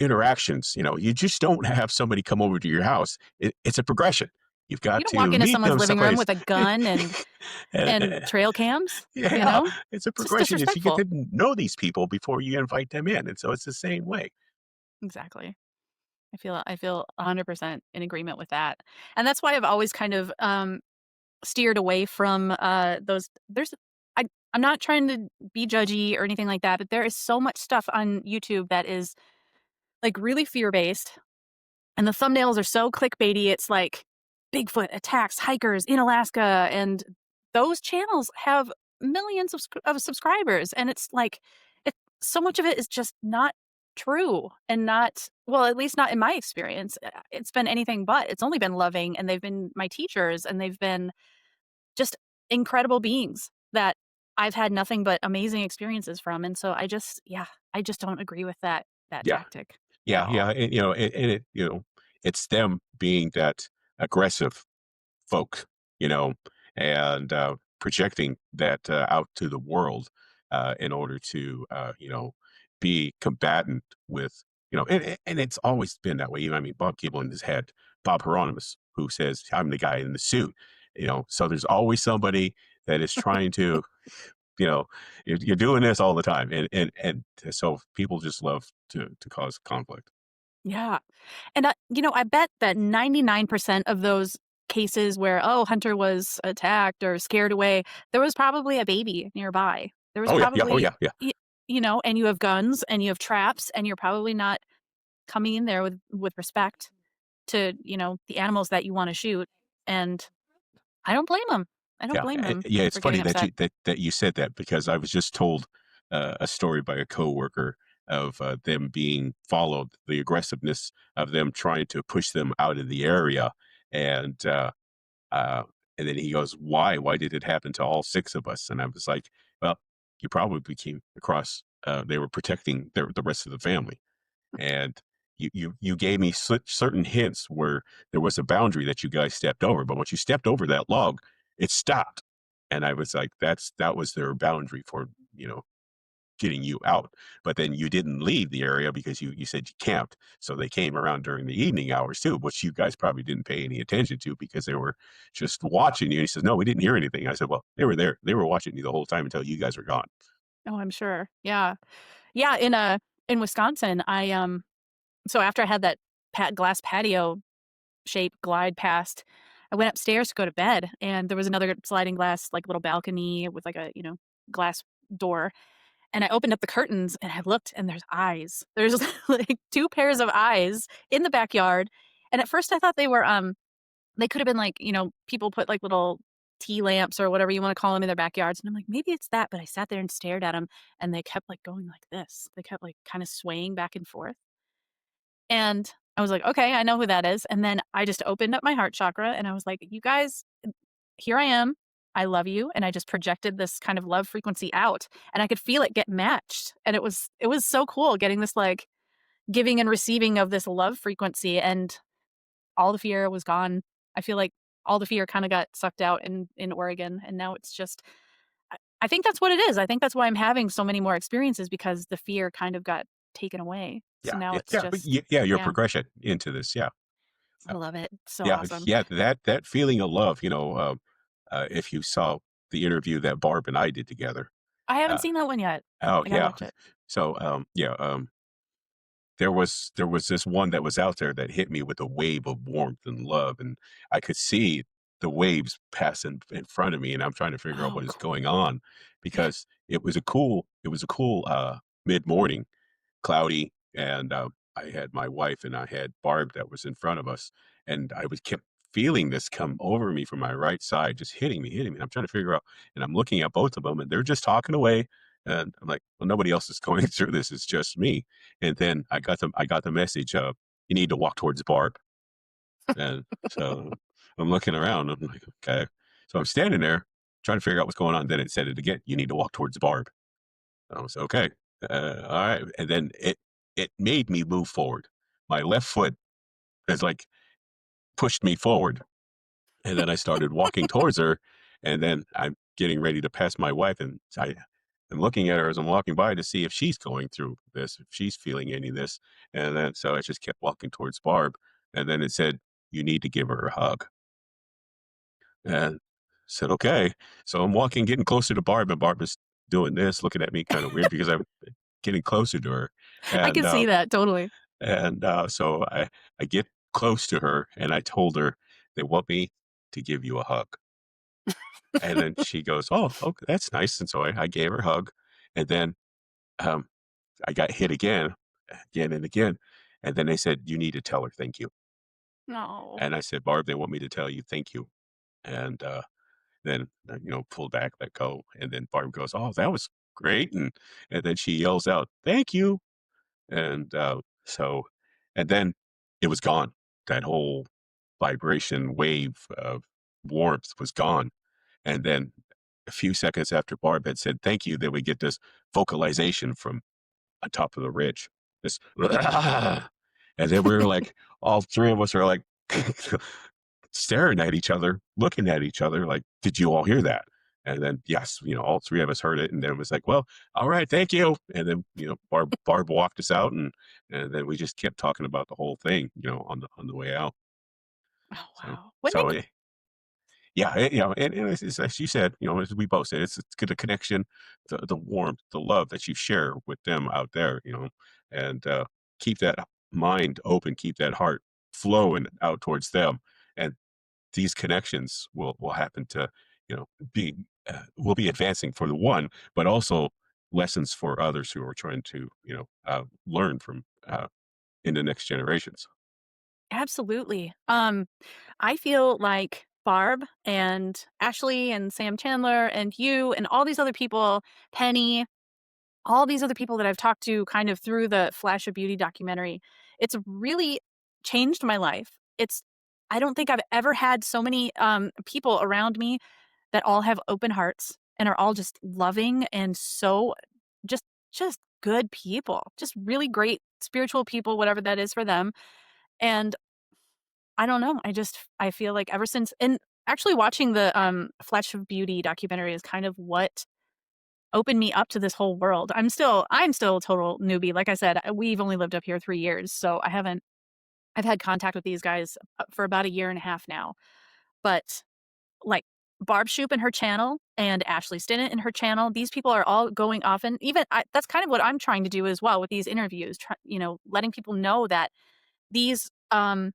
interactions. You just don't have somebody come over to your house. It's a progression. You've You got don't walk to into meet someone's them living room someplace. with a gun Uh, and uh, trail cams, you yeah, know? it's a It's just progression. Is you get disrespectful. to know these people before you invite them in, and so it's the same way. Exactly. I feel 100% in agreement with that, and that's why I've always kind of, steered away from, those I I'm not trying to be judgy or anything like that, but there is so much stuff on YouTube that is, like, really fear-based, and the thumbnails are so clickbaity, it's like, "Bigfoot attacks hikers in Alaska," and those channels have millions of subscribers, and it's like, it so much of it is just not true and not well, at least not in my experience. It's been anything but. It's only been loving, and they've been my teachers, and they've been just incredible beings that I've had nothing but amazing experiences from, and so I just don't agree with that Yeah, tactic at yeah, all. yeah, and it's them being that aggressive folk, you know, and projecting that out to the world in order to, be combatant with, and it's always been that way. I mean, Bob Gibson has had Bob Hieronymus, who says, "I'm the guy in the suit," so there's always somebody that is trying to, you know, you're doing this all the time. And so people just love to cause conflict. Yeah, and I bet that 99% of those cases where, oh, Hunter was attacked or scared away, there was probably a baby nearby. There was Oh, yeah. Yeah. Oh, probably yeah. Yeah. y and you have guns and you have traps and you're probably not coming in there with respect to, the animals that you wanna shoot, and I don't blame them. I don't Yeah, blame them yeah, it's for funny getting that upset. you said that because I was just told, a story by a coworker of, them being followed, the aggressiveness of them trying to push them out of the area, and, uh, uh, and then he goes, "Why? Why did it happen to all 6 of us?" And I was like, "Well, you probably came across, they were protecting the rest of the family." And you gave me certain hints where there was a boundary that you guys stepped over, but once you stepped over that log, it stopped. And I was like, that was their boundary for, getting you out. But then you didn't leave the area because you said you camped. So they came around during the evening hours too, which you guys probably didn't pay any attention to because they were just watching you. And he says, "No, we didn't hear anything." I said, "Well, they were there. They were watching you the whole time until you guys were gone." Oh, I'm sure. Yeah. Yeah, in Wisconsin, so after I had that glass patio shape glide past, I went upstairs to go to bed, and there was another sliding glass, like, little balcony with, like, a, glass door, and I opened up the curtains, and I looked, and there's eyes. There's, like, 2 pairs of eyes in the backyard, and at first I thought they could have been, like, people put, like, little tea lamps or whatever you wanna call them in their backyards, and I'm like, "Maybe it's that," but I sat there and stared at them, and they kept, like, going like this. They kept, like, kinda swaying back and forth. And I was like, "Okay, I know who that is." And then I just opened up my heart chakra and I was like, "You guys, here I am. I love you." And I just projected this kind of love frequency out and I could feel it get matched. And it was so cool getting this like giving and receiving of this love frequency and all the fear was gone. I feel like all the fear kind of got sucked out in Oregon and now it's just I think that's what it is. I think that's why I'm having so many more experiences because the fear kind of got taken away. So Yeah, now yeah, it's yeah, but just yeah, your yeah, progression into this, yeah. I love it. So Yeah, awesome. yeah, that feeling of love, if you saw the interview that Barb and I did together, I haven't uh, seen that one yet. oh, I gotta yeah. watch it. So, yeah, there was this one that was out there that hit me with a wave of warmth and love, and I could see the waves passing in front of me, and I'm trying to figure out Oh, what is cool. going on Yeah. because it was a cool, mid-morning, cloudy, and, I had my wife and I had Barb that was in front of us, and I was kept feeling this come over me from my right side, just hitting me, and I'm trying to figure out and I'm looking at both of them, and they're just talking away, and I'm like, "Well, nobody else is going through this, it's just me." And then I got the message of, "You need to walk towards Barb." And so I'm looking around, I'm like, "Okay." So I'm standing there trying to figure out what's going on, then it said it again, "You need to walk towards Barb." I was okay. All right. And then it made me move forward. My left foot has like pushed me forward. And then I started walking towards her. And then I'm getting ready to pass my wife. And I'm looking at her as I'm walking by to see if she's going through this, if she's feeling any of this. And then so I just kept walking towards Barb. And then it said, "You need to give her a hug." And said, "Okay." So I'm walking, getting closer to Barb, and Barb is doing this, looking at me kind of weird because I'm getting closer to her. I And can see that totally. so I get close to her and I told her they want me to give you a hug. And then she goes, "Oh, okay, that's nice." And so I gave her a hug. And then um, I got hit again and again. And then they said, "You need to tell her thank you." No. And I said, "Barb, they want me to tell you thank you." And then, pull back, let go. And then Barb goes, "Oh, that was great." And then she yells out, "Thank you." And so, and then it was gone. That whole vibration wave of warmth was gone. And then a few seconds after Barb had said thank you, then we get this vocalization from on top of the ridge. This, and then we were like, all three of us are like staring at each other, looking at each other, like, "Did you all hear that?" And then, yes, all three of us heard it, and then it was like, "Well, all right, thank you." And then, Barb walked us out, and then we just kept talking about the whole thing, on the way out. Oh, So wow. so yeah, and it's as you said, as we both said, it's good the connection, the warmth, the love that you share with them out there, and keep that mind open, keep that heart flowing out towards them, and these connections will happen to be will be advancing for the one, but also lessons for others who are trying to learn from in the next generations. Absolutely. I feel like Barb and Ashley and Sam Chandler and you and all these other people, Penny, all these other people that I've talked to kind of through the Flash of Beauty documentary, it's really changed my life. I don't think I've ever had so many people around me that all have open hearts and are all just loving and so just just good people. Just really great spiritual people, whatever that is for them. And I don't know, I feel like ever since and actually watching the, Flesh of Beauty documentary is kind of what opened me up to this whole world. I'm still a total newbie, like I said, we've only lived up here 3 years, so I've had contact with these guys, for about a year and a half now, but, like, Barb Shoop and her channel and Ashley Stinnett and her channel, these people are all going off and even that's kind of what I'm trying to do as well with these interviews, letting people know that these, um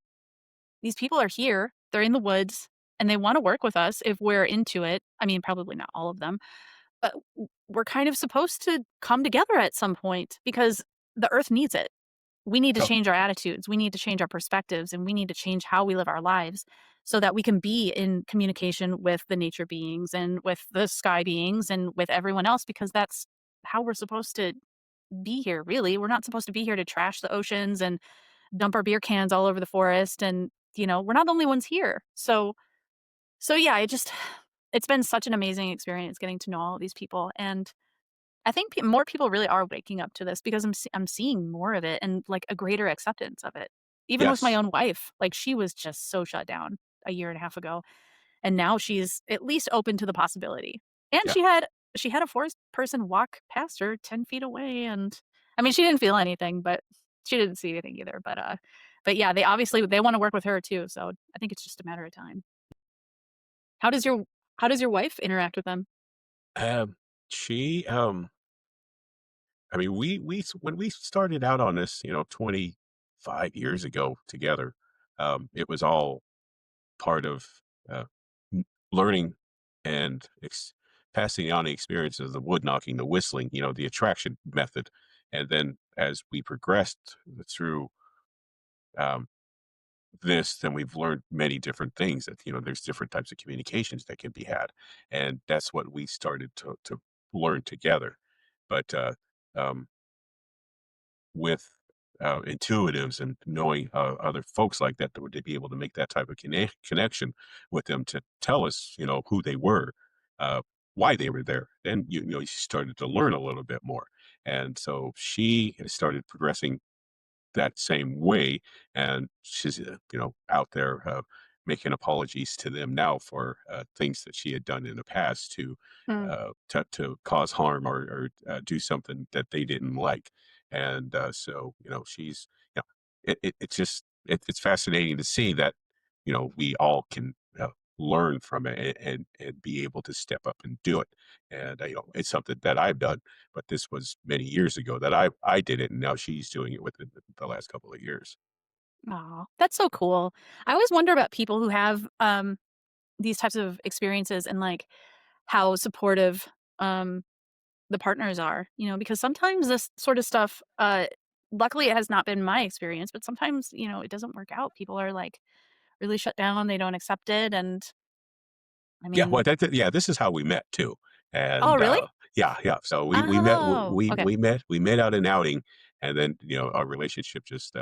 these people are here, they're in the woods, and they wanna work with us if we're into it. I mean, probably not all of them, but we're kind of supposed to come together at some point because the earth needs it. We need to So change our attitudes, we need to change our perspectives, and we need to change how we live our lives so that we can be in communication with the nature beings and with the sky beings and with everyone else because that's how we're supposed to be here, really. We're not supposed to be here to trash the oceans and dump our beer cans all over the forest and, we're not the only ones here. So yeah, it's been such an amazing experience getting to know all of these people, and I think more people really are waking up to this because I'm seeing more of it and, like, a greater acceptance of it. Even with my yes, own wife, like, she was just so shut down a year and a half ago, and now she's at least open to the possibility. And yeah, she had a forest person walk past her 10 feet away, and I mean, she didn't feel anything, but she didn't see anything either, but yeah, they obviously they wanna work with her too, so I think it's just a matter of time. How does your how does your wife interact with them? Um, she, I mean, when we started out on this, 25 years ago together, it was all part of uh, learning and passing on the experiences, the wood knocking, the whistling, the attraction method. And then as we progressed through um, this, then we've learned many different things that, there's different types of communications that can be had. And that's what we started to learn together. But um, with intuitives and knowing other folks like that, that would be able to make that type of connection with them to tell us, who they were, uh, why they were there. Then you started to learn a little bit more, and so she has started progressing that same way, and she's out there making apologies to them now for things that she had done in the past Mm. to cause harm or do something that they didn't like, and so she's it's just it's fascinating to see that we all can learn from it and be able to step up and do it, and it's something that I've done, but this was many years ago that I did it, and now she's doing it within the last couple of years. Aw, that's so cool. I always wonder about people who have, these types of experiences and, like, how supportive, um, the partners are, because sometimes this sort of stuff, luckily it has not been my experience, but sometimes, it doesn't work out. People are, like, really shut down, they don't accept it, and I Yeah, well, mean yeah, this is how we met too, Oh, and, really? yeah, yeah, so we met Oh, okay. we met out an outing, and then, our relationship just,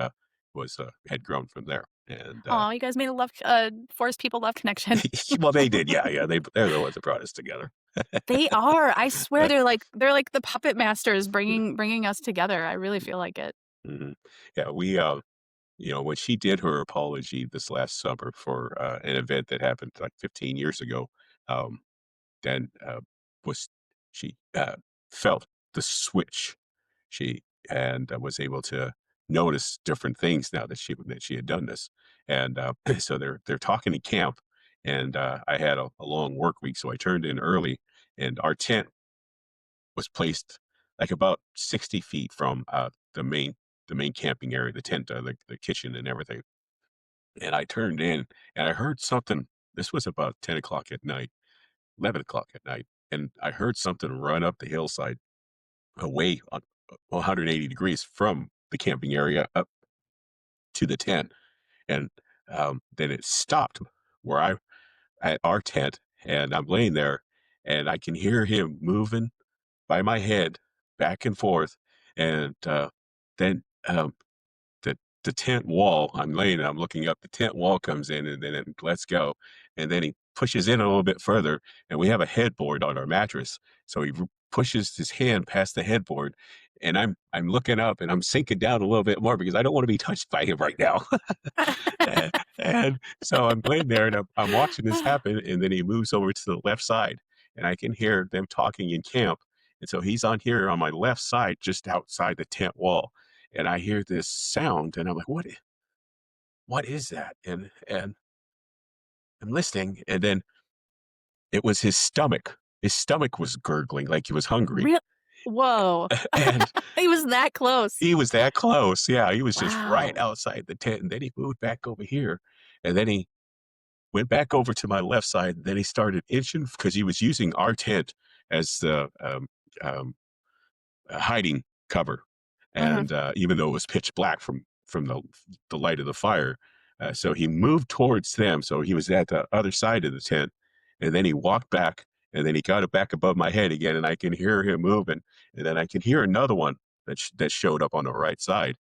had grown from there, and, Aw, you guys made a forest people love connection. well, they did, yeah, yeah, they're the ones that brought us together. They are, I swear they're like the puppet masters bringing us together, I really feel like it. Mhm. Yeah, when she did her apology this last summer for, an event that happened, like, 15 years ago, um, then, was she, felt the switch. She and, was able to notice different things now that she had done this, and, so they're talking in camp, and, I had a long work week, so I turned in early, and our tent was placed, like, about 60 feet from, the main camping area, the tent, the kitchen and everything, and I turned in, and I heard something. This was about 10 o'clock at night, 11 o'clock at night, and I heard something run up the hillside away on 180 degrees from the camping area up to the tent, and, then it stopped where I at our tent, and I'm laying there, and I can hear him moving by my head back and forth, and, then, the tent wall, I'm laying I'm looking up, the tent wall comes in, and then it lets go, and then he pushes in a little bit further, and we have a headboard on our mattress, so he pushes his hand past the headboard, and I'm looking up, and I'm sinking down a little bit more because I don't wanna be touched by him right now. And so I'm laying there, and I'm watching this happen, and then he moves over to the left side, and I can hear them talking in camp, and so he's on here on my left side, just outside the tent wall, and I hear this sound, and I'm like, what is that?" And I'm listening, and then it was his stomach. His stomach was gurgling like he was hungry, Real Whoa. and He was that close. he was that close. Yeah, he was just right Wow. outside the tent, and then he moved back over here, and then he went back over to my left side, then he started inching because he was using our tent as the, um, hiding cover, Mhm. and, even though it was pitch black from the light of the fire, so he moved towards them, so he was at the other side of the tent, and then he walked back, and then he got it back above my head again, and I can hear him moving, and then I can hear another one that showed up on the right side,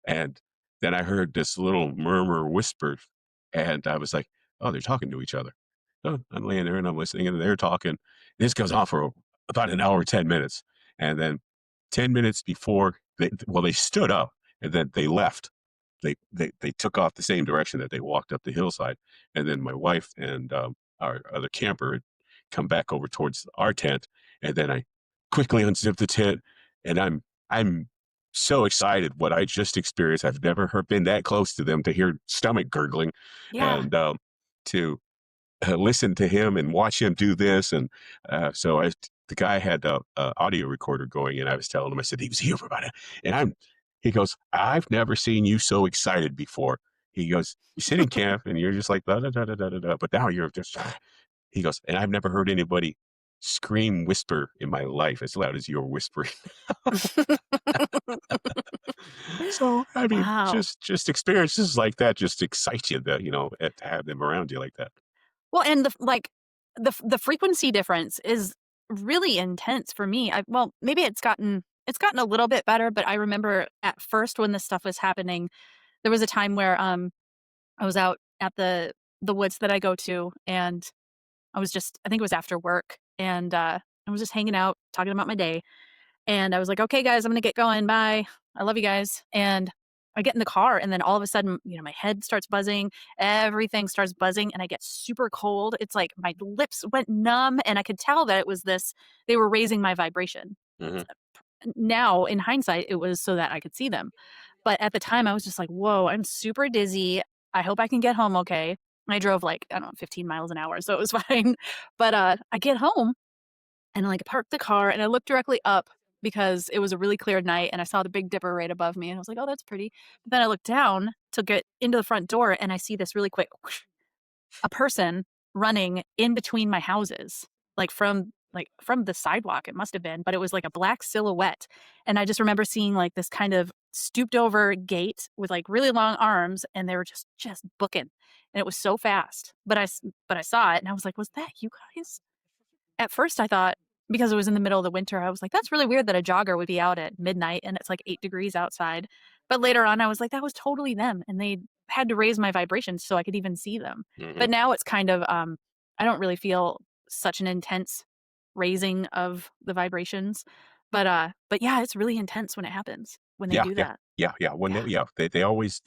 and then I heard this little murmur whisper, and I was like, "Oh, they're talking to each other." So I'm laying there and I'm listening, and they're talking. This goes on for about an hour, 10 minutes. And then 10 minutes before they stood up and then they left. They took off the same direction that they walked up the hillside. And then my wife and our other camper had come back over towards our tent. And then I quickly unzip the tent, and I'm so excited what I just experienced. I've never heard been that close to them to hear stomach gurgling, Yeah. and to listen to him and watch him do this. And so the guy had a audio recorder going, and I was telling him, I said, he was here for about and he goes, I've never seen you so excited before. He goes, you sit in camp and you're just like, da, da, da, da, da, da, da, but now you're just, he goes, and I've never heard anybody scream, whisper in my life as loud as you're whispering. So, I mean, Wow. just experiences like that just excite you that, to have them around you like that. Well, and the frequency difference is really intense for me. Well, maybe it's gotten a little bit better, but I remember at first when this stuff was happening, there was a time where, I was out at the woods that I go to, and I think it was after work, and, I was just hanging out, talking about my day, and I was like, "Okay, guys, I'm gonna get going. Bye. I love you guys." And I get in the car, and then all of a sudden, my head starts buzzing, everything starts buzzing, and I get super cold. It's like my lips went numb, and I could tell that it was they were raising my vibration. Mhm, Now, in hindsight, it was so that I could see them. But at the time, I was just like, "Whoa, I'm super dizzy. I hope I can get home okay." I drove like, I don't know, 15 miles an hour, so it was fine. But, I get home and, like, parked the car, and I looked directly up because it was a really clear night, and I saw the Big Dipper right above me, and I was like, "Oh, that's pretty." But then I looked down to get into the front door, and I see this really quick whoosh, a person running in between my houses, from the sidewalk, it must have been, but it was like a black silhouette, and I just remember seeing, like, this kind of stooped over gait with, like, really long arms, and they were just booking, and it was so fast, but I saw it, and I was like, "Was that you guys?" At first, I thought because it was in the middle of the winter, I was like, "That's really weird that a jogger would be out at midnight and it's like 8 degrees outside." But later on, I was like, "That was totally them, and they had to raise my vibrations so I could even see them." mhm. But now it's kind of, I don't really feel such an intense raising of the vibrations, but yeah, it's really intense when it happens, when they Yeah, do yeah, that. yeah. When Yeah. they always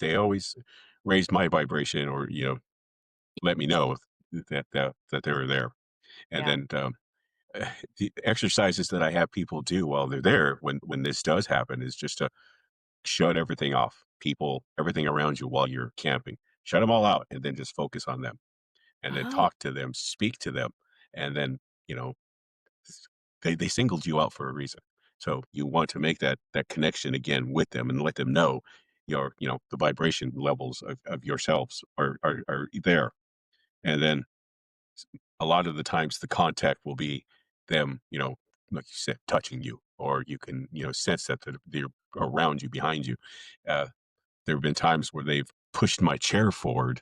raised my vibration, or let me know that they were there. And Yeah. then the exercises that I have people do while they're there, when this does happen, is just to shut everything off, people, everything around you while you're camping. Shut them all out, and then just focus on them, and then Oh, talk to them, speak to them, and then you know they singled you out for a reason. So you want to make that connection again with them and let them know the vibration levels of yourselves are there. And then a lot of the times the contact will be them, like you said, touching you, or you can, sense that they're around you, behind you. There have been times where they've pushed my chair forward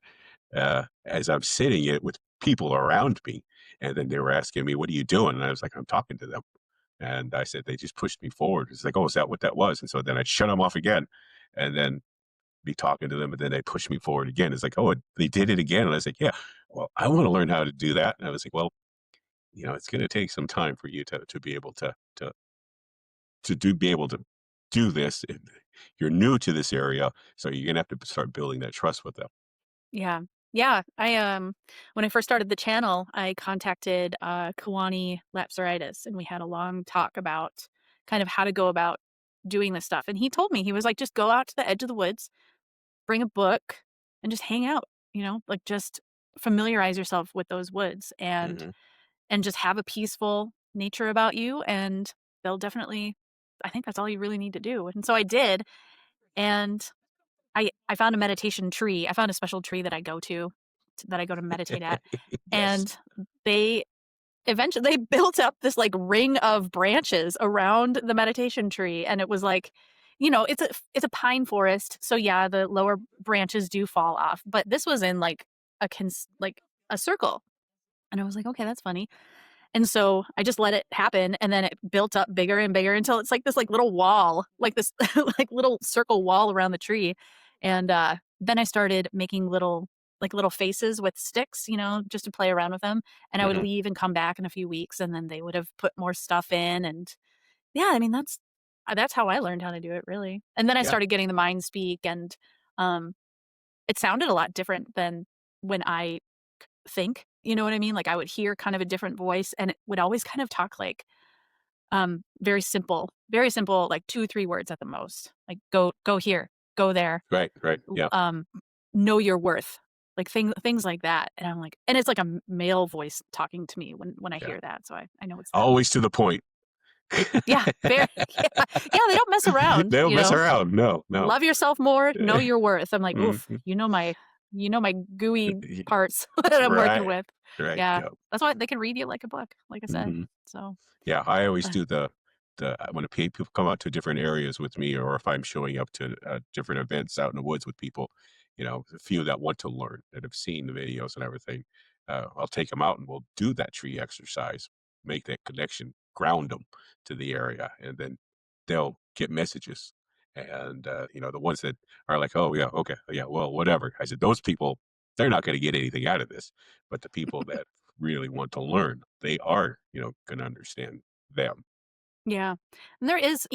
as I'm sitting it with people around me. And then they were asking me, "What are you doing?" And I was like, "I'm talking to them." And I said, "They just pushed me forward." It's like, "Oh, is that what that was?" And so then I'd shut them off again, and then be talking to them, and then they push me forward again. It's like, "Oh, they did it again." And I was like, "Yeah, well, I want to learn how to do that." And I was like, "Well, it's going to take some time for you to be able to be able to do this. You're new to this area, so you're gonna have to start building that trust with them." yeah. Yeah, when I first started the channel, I contacted, Kiwani Lapsaritis, and we had a long talk about kind of how to go about doing this stuff, and he told me, he was like, "Just go out to the edge of the woods, bring a book, and just hang out," like, just familiarize yourself with those woods Hmm. and just have a peaceful nature about you, and they'll definitely I think that's all you really need to do, and so I did, and I found a meditation tree. I found a special tree that I go to that I go to meditate at, Yes. and they they built up this, like, ring of branches around the meditation tree, and it was like, it's a pine forest, so, yeah, the lower branches do fall off, but this was in, like, a circle, and I was like, "Okay, that's funny." And so I just let it happen, and then it built up bigger and bigger until it's like this, like, little wall, like this, like, little circle wall around the tree, and, then I started making little faces with sticks, just to play around with them, and I would Hmm. leave and come back in a few weeks, and then they would have put more stuff in, and yeah, I mean, that's how I learned how to do it, really, and then I Yeah. started getting the mind speak, and, um, it sounded a lot different than when I think, you know what I mean? Like, I would hear kind of a different voice, and it would always kind of talk like very simple, like 2, 3 words at the most. Like, "Go here, go there, Right, right, l yeah, know your worth." Like, things like that, and I'm like and it's like a male voice talking to me when I yeah. hear that, so I know it's them. Always to the point. Yeah, very yeah, yeah, they don't mess around, They don't you mess know? around, no, no. "Love yourself more, know your worth." I'm like, "Oof, Mhm. you know my gooey Y parts that I'm working Right, with." right, Yeah, yeah. that's why they can read you like a book, like I said, Mhm. so, Yeah, I always uh do the when people come out to different areas with me, or if I'm showing up to different events out in the woods with people, a few that want to learn, that have seen the videos and everything, I'll take them out and we'll do that tree exercise, make that connection, ground them to the area, and then they'll get messages. And the ones that are like, "Oh yeah, okay, yeah, well, whatever." I said, "Those people, they're not going to get anything out of this." But the people that really want to learn, they are, gonna understand them. Yeah. And there is,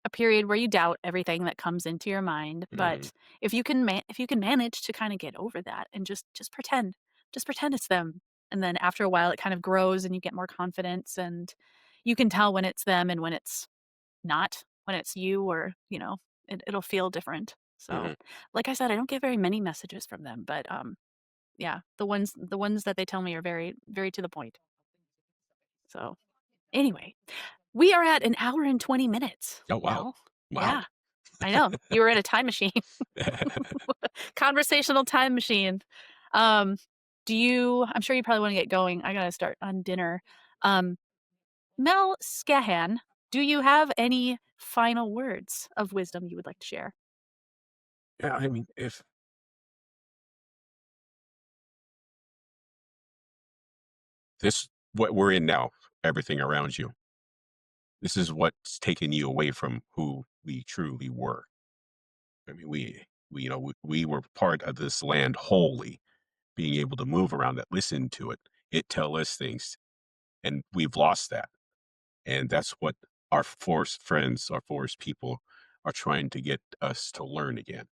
a period where you doubt everything that comes into your mind, Mhm, but if you can manage to kinda get over that and just pretend it's them, and then after a while, it kind of grows and you get more confidence, and you can tell when it's them and when it's not, when it's you or, it'll feel different. So, mhm, like I said, I don't get very many messages from them, but, yeah, the ones that they tell me are very, very to the point. So, anyway. We are at an hour and 20 minutes, oh, wow. Mel. Wow. Yeah, I know. You were in a time machine. Conversational time machine. Um, I'm sure you probably wanna get going. I gotta start on dinner. Um, Mel Skahan, do you have any final words of wisdom you would like to share? Yeah, I mean, if this what we're in now, everything around you, this is what's taken you away from who we truly were. I mean, we were part of this land wholly, being able to move around it, listen to it, tell us things, and we've lost that. And that's what our forest friends, our forest people are trying to get us to learn again,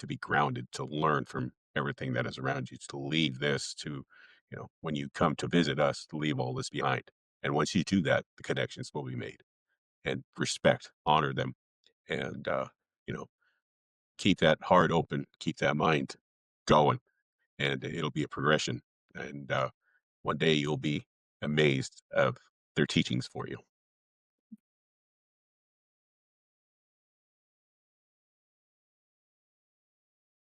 to be grounded, to learn from everything that is around you, to leave this to, when you come to visit us, to leave all this behind. And once you do that, the connections will be made, and respect, honor them, and, you know, keep that heart open, keep that mind going, and it'll be a progression. And one day you'll be amazed of their teachings for you.